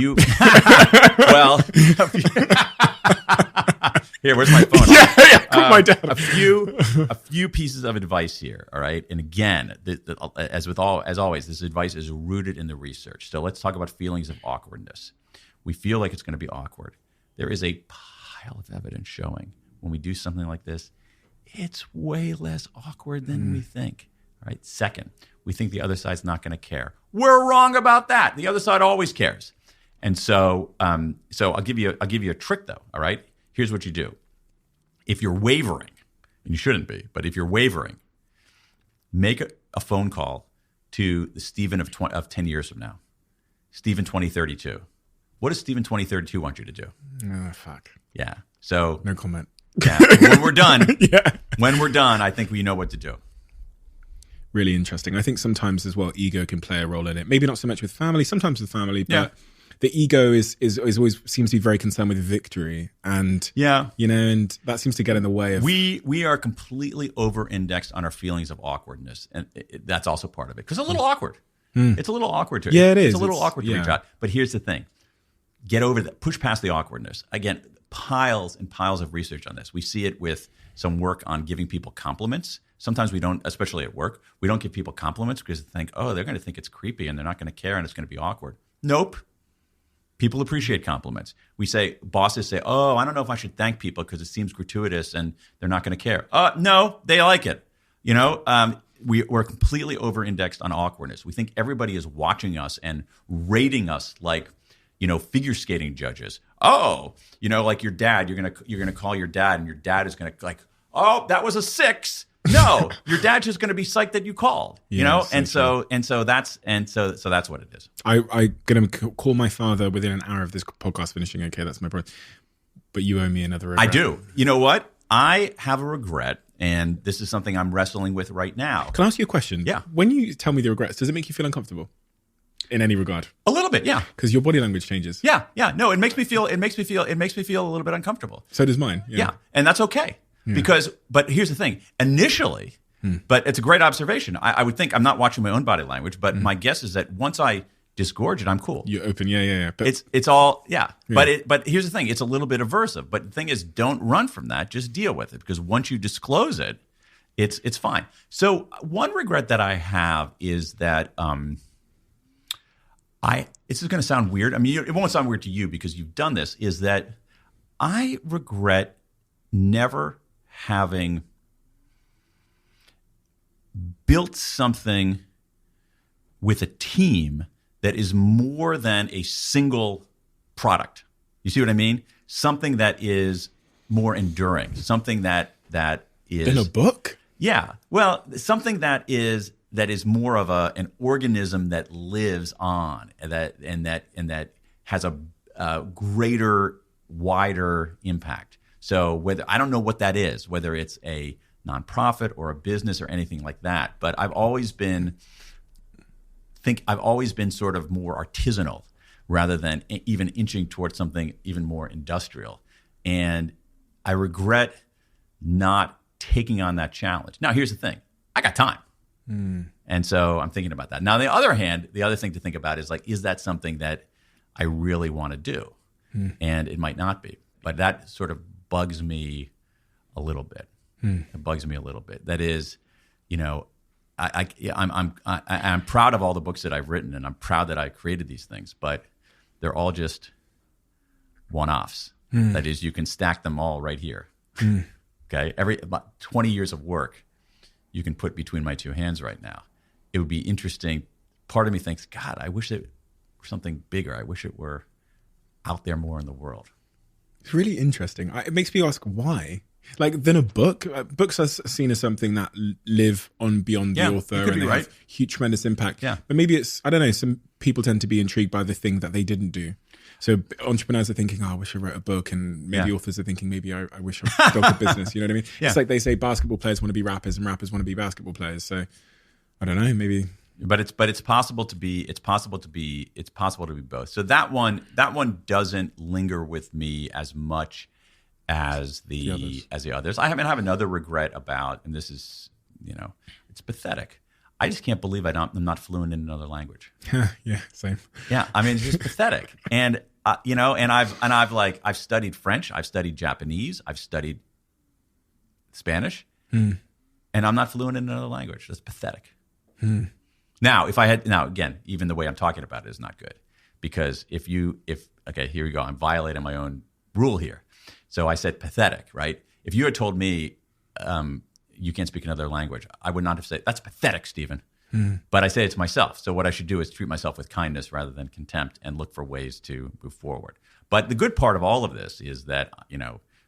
Here, where's my phone? yeah, call my dad. A few pieces of advice here. All right, and again, as always, this advice is rooted in the research. So let's talk about feelings of awkwardness. We feel like it's going to be awkward. There is a pile of evidence showing when we do something like this, it's way less awkward than we think. All right. Second, we think the other side's not going to care. We're wrong about that. The other side always cares. And so, I'll give you a trick though. All right. Here's what you do. If you're wavering, and you shouldn't be, but if you're wavering, make a phone call to the Stephen of 10 years from now. Stephen 2032. What does Stephen 2032 want you to do? Oh, fuck. Yeah. So no comment. Yeah. When we're done, yeah. When we're done, I think we know what to do. Really interesting. I think sometimes as well, ego can play a role in it. Maybe not so much with family, sometimes with family, but the ego is always seems to be very concerned with victory. And, and that seems to get in the way of... We are completely over-indexed on our feelings of awkwardness. And that's also part of it. Because it's a little awkward. It's a little awkward to it is. It's a little awkward to reach out. But here's the thing. Get over that. Push past the awkwardness. Again, piles and piles of research on this. We see it with some work on giving people compliments. Sometimes we don't, especially at work, we don't give people compliments because they think, oh, they're going to think it's creepy and they're not going to care and it's going to be awkward. Nope. People appreciate compliments. Bosses say, oh, I don't know if I should thank people because it seems gratuitous and they're not going to care. No, they like it. We're completely over-indexed on awkwardness. We think everybody is watching us and rating us like, figure skating judges. Oh, like your dad, you're gonna call your dad, and your dad is gonna like, oh, that was a 6. No, your dad's just gonna be psyched that you called. So that's what it is. I'm gonna call my father within an hour of this podcast finishing. Okay, that's my point. But you owe me another regret. I do. You know what? I have a regret, and this is something I'm wrestling with right now. Can I ask you a question? Yeah. When you tell me the regrets, does it make you feel uncomfortable? In any regard? A little bit, yeah. Because your body language changes. Yeah. No, it makes me feel a little bit uncomfortable. So does mine. Yeah. And that's okay. Yeah. But here's the thing. Initially, but it's a great observation. I would think I'm not watching my own body language, but my guess is that once I disgorge it, I'm cool. You're open, yeah. But it's all, yeah. But here's the thing. It's a little bit aversive. But the thing is, don't run from that. Just deal with it. Because once you disclose it, it's fine. So one regret that I have is that this is going to sound weird. I mean, it won't sound weird to you because you've done this, is that I regret never having built something with a team that is more than a single product. You see what I mean? Something that is more enduring, something that is... In a book? Yeah. Well, something that is more of an organism that lives on, and that has a greater, wider impact. So I don't know what that is, whether it's a nonprofit or a business or anything like that. But I've always been sort of more artisanal rather than even inching towards something even more industrial. And I regret not taking on that challenge. Now, here's the thing. I got time. And so I'm thinking about that. Now, on the other hand, the other thing to think about is is that something that I really want to do? And it might not be. But that sort of bugs me a little bit. It bugs me a little bit. That is, I'm proud of all the books that I've written, and I'm proud that I created these things, but they're all just one-offs. That is, you can stack them all right here. Okay, about 20 years of work you can put between my two hands right now. It would be interesting. Part of me thinks, God, I wish it were something bigger. I wish it were out there more in the world. It's really interesting. It makes me ask why. Like, then a book. Books are seen as something that live on beyond the author and they have huge, tremendous impact. Yeah. But maybe it's, I don't know, some people tend to be intrigued by the thing that they didn't do. So entrepreneurs are thinking, I wish I wrote a book. And maybe authors are thinking, maybe I wish I built a business. You know what I mean? Yeah. It's like they say basketball players want to be rappers and rappers want to be basketball players. So I don't know, maybe. But it's possible to be both. So that one doesn't linger with me as much as the others. I have another regret about, and this is, it's pathetic. I just can't believe I'm not fluent in another language. Yeah, same. Yeah, I mean, it's just pathetic. And and I've studied French, I've studied Japanese, I've studied Spanish, and I'm not fluent in another language. That's pathetic. Now, again, even the way I'm talking about it is not good, because okay, here we go. I'm violating my own rule here. So I said pathetic, right? If you had told me you can't speak another language, I would not have said that's pathetic, Stephen. But I say it to myself. So what I should do is treat myself with kindness rather than contempt and look for ways to move forward. But the good part of all of this is that,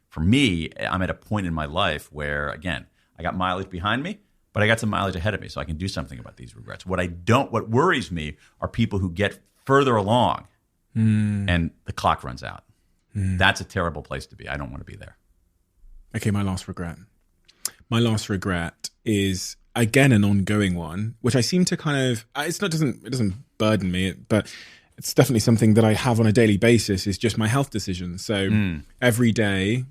for me, I'm at a point in my life where, again, I got mileage behind me, but I got some mileage ahead of me, so I can do something about these regrets. What worries me are people who get further along and the clock runs out. That's a terrible place to be. I don't want to be there. Okay, my last regret. My last regret is, again, an ongoing one, which I seem to it doesn't burden me, but it's definitely something that I have on a daily basis, is just my health decisions. So every day,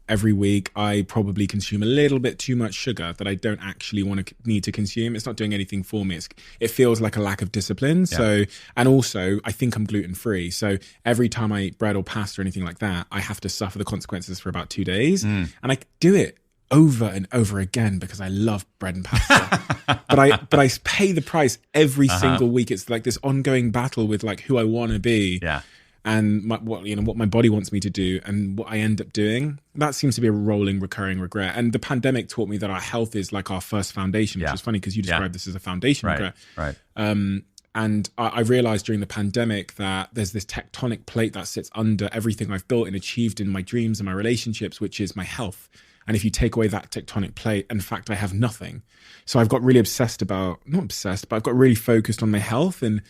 every week, I probably consume a little bit too much sugar that I don't actually need to consume. It's not doing anything for me. It feels like a lack of discipline. Yeah. So, and also I think I'm gluten free. So every time I eat bread or pasta or anything like that, I have to suffer the consequences for about 2 days. And I do it over and over again because I love bread and pasta. but I pay the price every single week. It's like this ongoing battle with like who I want to be. Yeah. And what my body wants me to do and what I end up doing. That seems to be a rolling, recurring regret. And the pandemic taught me that our health is like our first foundation, which is funny because you described this as a foundation regret. Right. And I realized during the pandemic that there's this tectonic plate that sits under everything I've built and achieved in my dreams and my relationships, which is my health. And if you take away that tectonic plate, in fact, I have nothing. So I've got really not obsessed, but I've got really focused on my health. And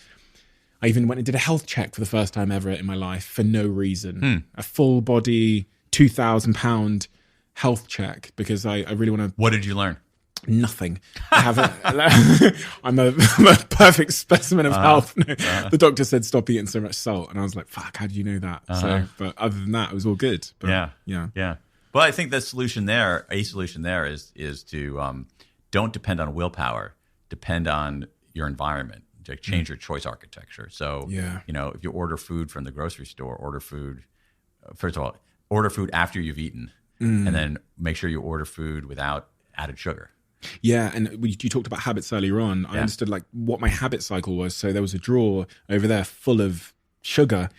I even went and did a health check for the first time ever in my life for no reason. A full body, £2,000 health check because I really want to. What did you learn? Nothing. I'm a perfect specimen of health. The doctor said stop eating so much salt, and I was like, "Fuck, how do you know that?" So, but other than that, it was all good. But, yeah. Well, I think a solution there is to don't depend on willpower. Depend on your environment. Like change your choice architecture. So, if you order food from the grocery store, order food after you've eaten, and then make sure you order food without added sugar. Yeah, and you talked about habits earlier on. I understood like what my habit cycle was. So there was a drawer over there full of sugar,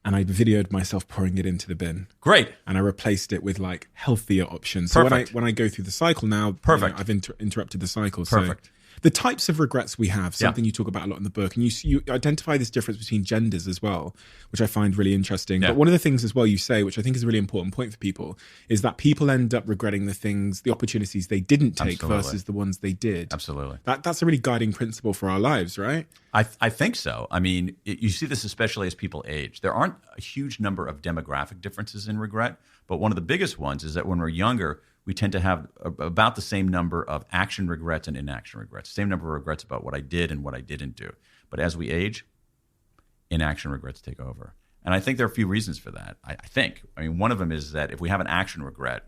and I videoed myself pouring it into the bin. Great. And I replaced it with like healthier options. Perfect. So when I go through the cycle now, I've interrupted the cycle. Perfect. So the types of regrets we have, something you talk about a lot in the book, and you identify this difference between genders as well, which I find really interesting. Yeah. But one of the things as well you say, which I think is a really important point for people, is that people end up regretting the opportunities they didn't take versus the ones they did. Absolutely. That's a really guiding principle for our lives, right? I think so. I mean, you see this especially as people age. There aren't a huge number of demographic differences in regret, but one of the biggest ones is that when we're younger, we tend to have about the same number of action regrets and inaction regrets, same number of regrets about what I did and what I didn't do. But as we age, inaction regrets take over. And I think there are a few reasons for that. I mean, one of them is that if we have an action regret,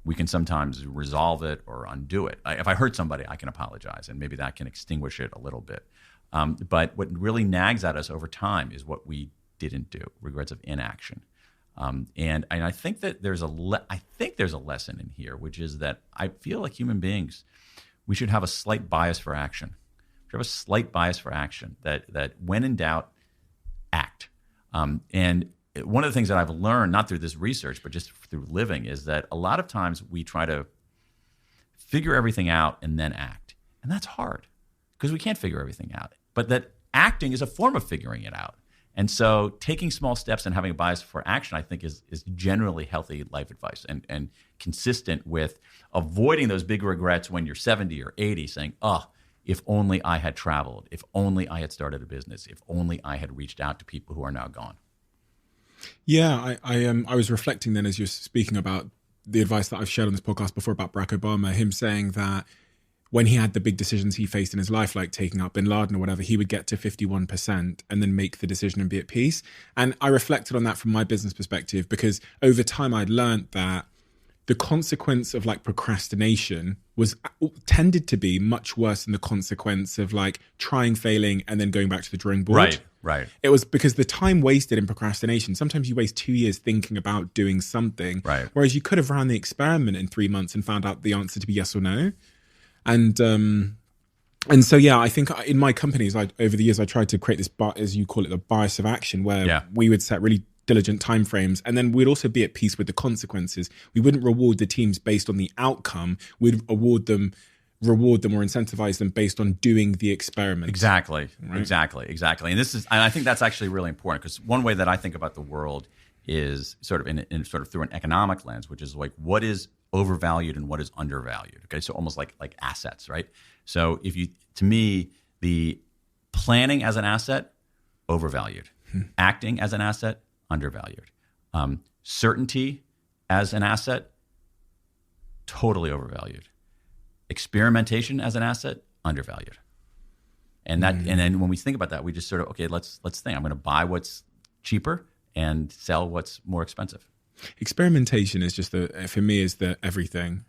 we can sometimes resolve it or undo it. If I hurt somebody, I can apologize, and maybe that can extinguish it a little bit. But what really nags at us over time is what we didn't do, regrets of inaction. And I think that there's a lesson in here, which is that I feel like human beings, we should have a slight bias for action. We should have a slight bias for action that when in doubt, act. And one of the things that I've learned, not through this research, but just through living, is that a lot of times we try to figure everything out and then act. And that's hard because we can't figure everything out. But that acting is a form of figuring it out. And so taking small steps and having a bias for action, I think, is generally healthy life advice and consistent with avoiding those big regrets when you're 70 or 80, saying, if only I had traveled, if only I had started a business, if only I had reached out to people who are now gone. Yeah, I was reflecting then as you're speaking about the advice that I've shared on this podcast before about Barack Obama, him saying that when he had the big decisions he faced in his life, like taking out bin Laden or whatever, he would get to 51% and then make the decision and be at peace. And I reflected on that from my business perspective because over time I'd learned that the consequence of like procrastination tended to be much worse than the consequence of like trying, failing, and then going back to the drawing board. Right. It was because the time wasted in procrastination. Sometimes you waste 2 years thinking about doing something, Right. whereas you could have ran the experiment in 3 months and found out the answer to be yes or no. And so, yeah, I think in my companies, over the years, I tried to create this, as you call it, the bias of action, where we would set really diligent timeframes, and then we'd also be at peace with the consequences. We wouldn't reward the teams based on the outcome. We'd reward them or incentivize them based on doing the experiment. Exactly. Right? Exactly. And I think that's actually really important, because one way that I think about the world is sort of in sort of through an economic lens, which is like, what is overvalued and what is undervalued. Okay, so almost like assets, right? So to me, the planning as an asset, overvalued. Acting as an asset, undervalued. Certainty as an asset, totally overvalued. Experimentation as an asset, undervalued. And then when we think about that, we just sort of, okay, let's think. I'm going to buy what's cheaper and sell what's more expensive. Experimentation is just for me is the everything.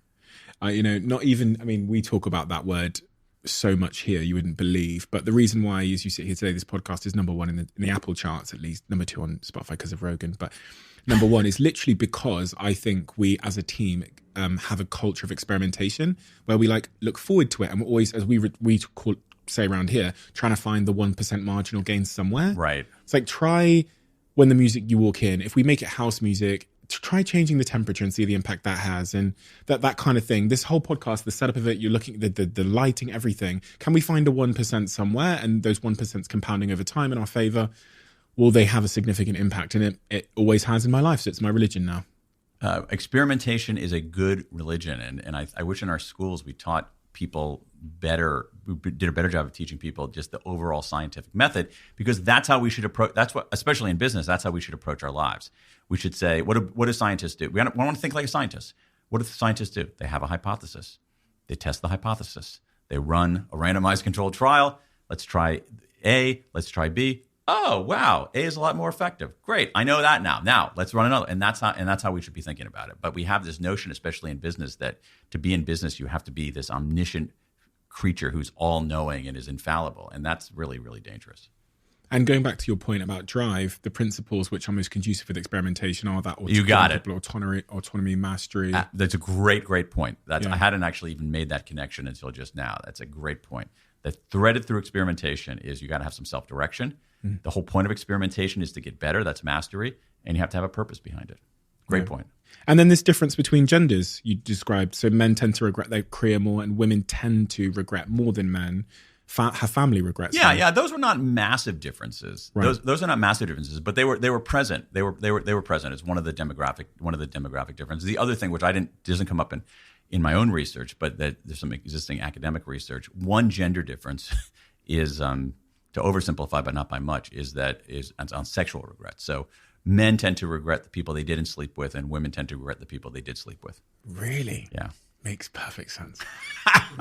Not even, I mean, we talk about that word so much here, you wouldn't believe. But the reason why, as you sit here today, this podcast is number one in the Apple charts, at least number 2 on Spotify because of Rogan. But number 1 is literally because I think we as a team have a culture of experimentation where we look forward to it. And we're always, as we say around here, trying to find the 1% marginal gain somewhere. Right. It's like, try when the music you walk in, if we make it house music, try changing the temperature and see the impact that has, and that kind of thing. This whole podcast, the setup of it, you're looking at the lighting, everything. Can we find a 1% somewhere, and those 1% compounding over time in our favor? Will they have a significant impact? And it always has in my life, so it's my religion now. Experimentation is a good religion, and I wish in our schools we taught people better. We did a better job of teaching people just the overall scientific method, because that's how we should approach. That's what, especially in business, that's how we should approach our lives. We should say, what do scientists do? We want to think like a scientist. What do scientists do? They have a hypothesis. They test the hypothesis. They run a randomized controlled trial. Let's try A. Let's try B. Oh, wow, A is a lot more effective. Great, I know that now. Now let's run another, and that's how we should be thinking about it. But we have this notion, especially in business, that to be in business you have to be this omniscient creature who's all-knowing and is infallible, and that's really, really dangerous. And going back to your point about drive, the principles which are most conducive with experimentation are that autonomy, mastery. That's a great point. I hadn't actually even made that connection until just now. That's a great point. That threaded through experimentation is you got to have some self-direction. The whole point of experimentation is to get better. That's mastery. And you have to have a purpose behind it. Great point. And then this difference between genders you described. So men tend to regret their career more, and women tend to regret more than men. Have family regrets. Yeah. Those were not massive differences. Right. Those are not massive differences, but they were present. They were present. It's one of the demographic differences. The other thing, which doesn't come up in my own research, but that there's some existing academic research. One gender difference is, to oversimplify, but not by much, is on sexual regret. So men tend to regret the people they didn't sleep with, and women tend to regret the people they did sleep with. Really? Yeah. Makes perfect sense.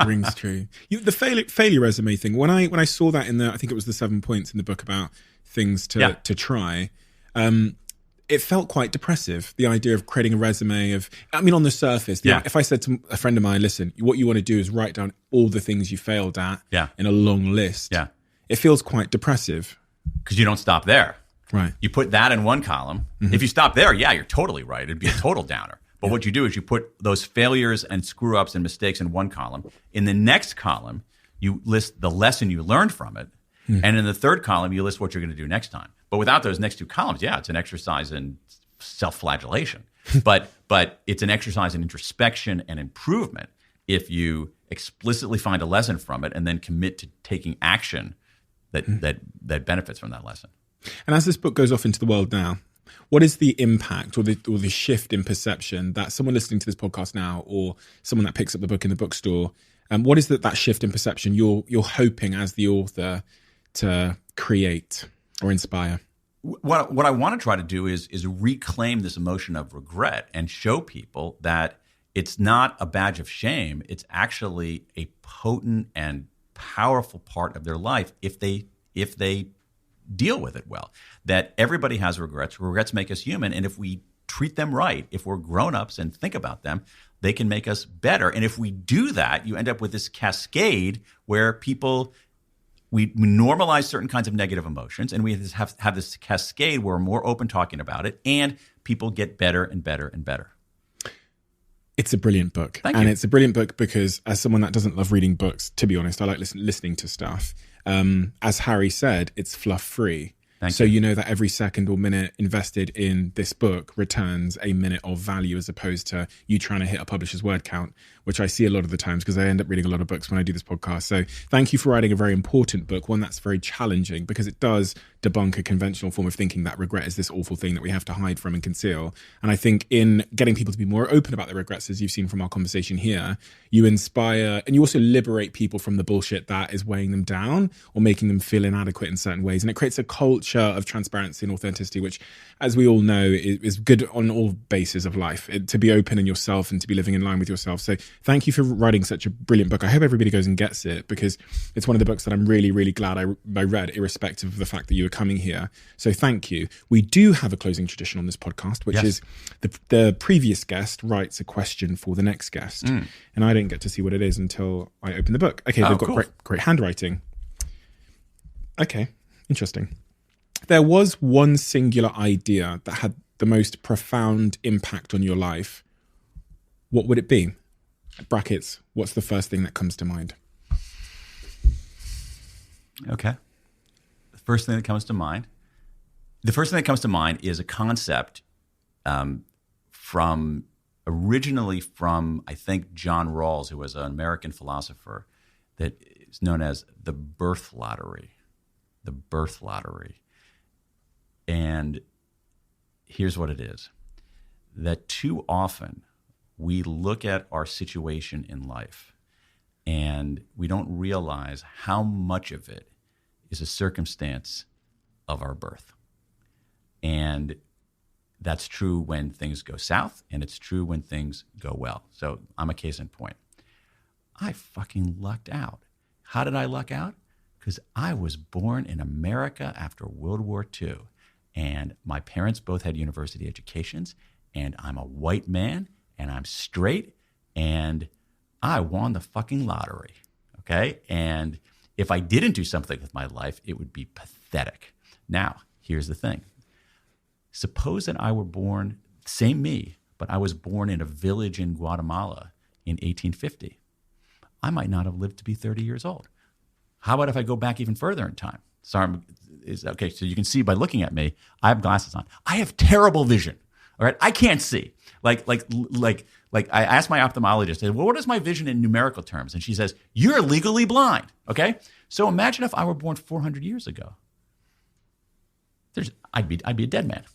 Rings true. The failure resume thing. When I saw that I think it was the 7 points in the book about things to try. It felt quite depressive. The idea of creating a resume on the surface. If I said to a friend of mine, listen, what you want to do is write down all the things you failed at in a long list. Yeah. It feels quite depressive. Because you don't stop there. Right. You put that in one column. Mm-hmm. If you stop there, you're totally right. It'd be a total downer. But what you do is you put those failures and screw-ups and mistakes in one column. In the next column, you list the lesson you learned from it. And in the third column, you list what you're going to do next time. But without those next 2 columns, it's an exercise in self-flagellation. but it's an exercise in introspection and improvement if you explicitly find a lesson from it and then commit to taking action that benefits from that lesson. And as this book goes off into the world now, what is the impact or the shift in perception that someone listening to this podcast now, or someone that picks up the book in the bookstore, what is that shift in perception you're hoping as the author to create or inspire? What I want to try to do is reclaim this emotion of regret and show people that it's not a badge of shame. It's actually a potent and powerful part of their life if they deal with it well. That everybody has regrets. Regrets make us human, and if we treat them right, if we're grown-ups and think about them, they can make us better. And if we do that, you end up with this cascade where people we normalize certain kinds of negative emotions, and we have this cascade where we're more open talking about it, and people get better and better and better. It's a brilliant book. Thank you. And it's a brilliant book because as someone that doesn't love reading books, to be honest, I like listening to stuff. As Harry said, it's fluff free. So you know that every second or minute invested in this book returns a minute of value as opposed to you trying to hit a publisher's word count, which I see a lot of the times because I end up reading a lot of books when I do this podcast. So thank you for writing a very important book, one that's very challenging because it does debunk a conventional form of thinking that regret is this awful thing that we have to hide from and conceal. And I think in getting people to be more open about their regrets, as you've seen from our conversation here, you inspire and you also liberate people from the bullshit that is weighing them down or making them feel inadequate in certain ways. And it creates a culture of transparency and authenticity, which, as we all know, is good on all bases of life, to be open in yourself and to be living in line with yourself. So thank you for writing such a brilliant book. I hope everybody goes and gets it because it's one of the books that I'm really, really glad I read, irrespective of the fact that you were coming here. So thank you. We do have a closing tradition on this podcast, which is the previous guest writes a question for the next guest. And I don't get to see what it is until I open the book. Okay, they've got great handwriting. Okay, interesting. There was one singular idea that had the most profound impact on your life. What would it be? Brackets, what's the first thing that comes to mind? Okay. The first thing that comes to mind is a concept originally from, I think, John Rawls, who was an American philosopher, that is known as the birth lottery. The birth lottery. And here's what it is. That too often we look at our situation in life and we don't realize how much of it is a circumstance of our birth. And that's true when things go south, and it's true when things go well. So I'm a case in point. I fucking lucked out. How did I luck out? Because I was born in America after World War II. And my parents both had university educations, and I'm a white man, and I'm straight, and I won the fucking lottery, okay? And if I didn't do something with my life, it would be pathetic. Now, here's the thing. Suppose that I were born, same me, but I was born in a village in Guatemala in 1850. I might not have lived to be 30 years old. How about if I go back even further in time? Sorry, okay, so you can see by looking at me, I have glasses on. I have terrible vision. All right, I can't see. Like I asked my ophthalmologist, I said, well, what is my vision in numerical terms? And she says, you're legally blind. Okay, so imagine if I were born 400 years ago. I'd be a dead man.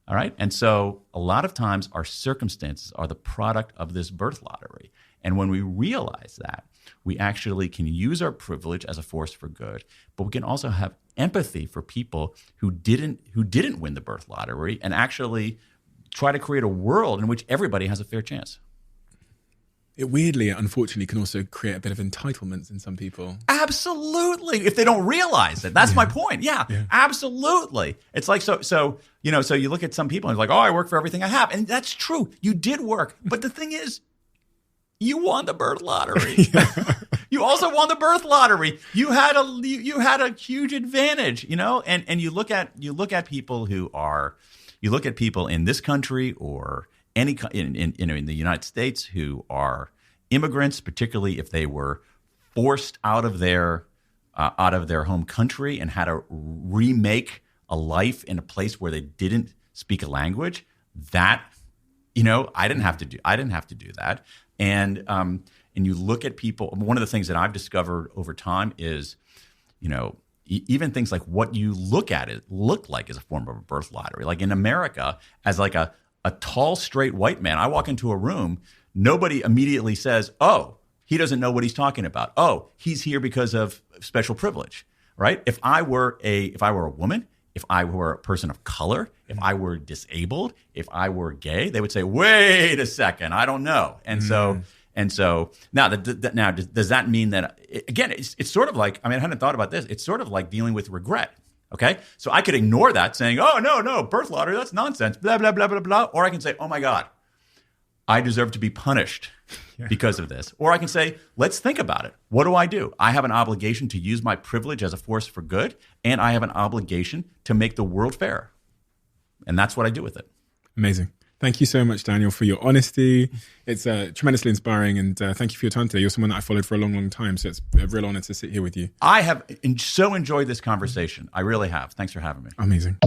All right, and so a lot of times our circumstances are the product of this birth lottery, and when we realize that, we actually can use our privilege as a force for good, but we can also have empathy for people who didn't win the birth lottery and actually try to create a world in which everybody has a fair chance. It weirdly, unfortunately, can also create a bit of entitlements in some people. Absolutely. If they don't realize it. That's my point. Yeah, absolutely. It's like, so you look at some people and it's like, oh, I work for everything I have. And that's true. You did work. But the thing is, you won the birth lottery. You also won the birth lottery. You had a huge advantage, and you look at people in this country or in the United States who are immigrants, particularly if they were forced out of their home country and had to remake a life in a place where they didn't speak a language. That I didn't have to do that. And you look at people. One of the things that I've discovered over time is, even things like what you look like is a form of a birth lottery. Like in America, as like a tall, straight white man, I walk into a room, nobody immediately says, "Oh, he doesn't know what he's talking about. Oh, he's here because of special privilege." Right? If I were a woman, if I were a person of color, if I were disabled, if I were gay, they would say, "Wait a second, I don't know." And so now does that mean that again? It's sort of like, I hadn't thought about this. It's sort of like dealing with regret. Okay, so I could ignore that, saying, "Oh no, birth lottery, that's nonsense," blah blah blah blah blah, or I can say, "Oh my God, I deserve to be punished because of this. Or I can say, let's think about it. What do? I have an obligation to use my privilege as a force for good, and I have an obligation to make the world fair. And that's what I do with it. Amazing. Thank you so much, Daniel, for your honesty. It's tremendously inspiring, and thank you for your time today. You're someone that I followed for a long, long time, so it's a real honor to sit here with you. I have so enjoyed this conversation. I really have. Thanks for having me. Amazing.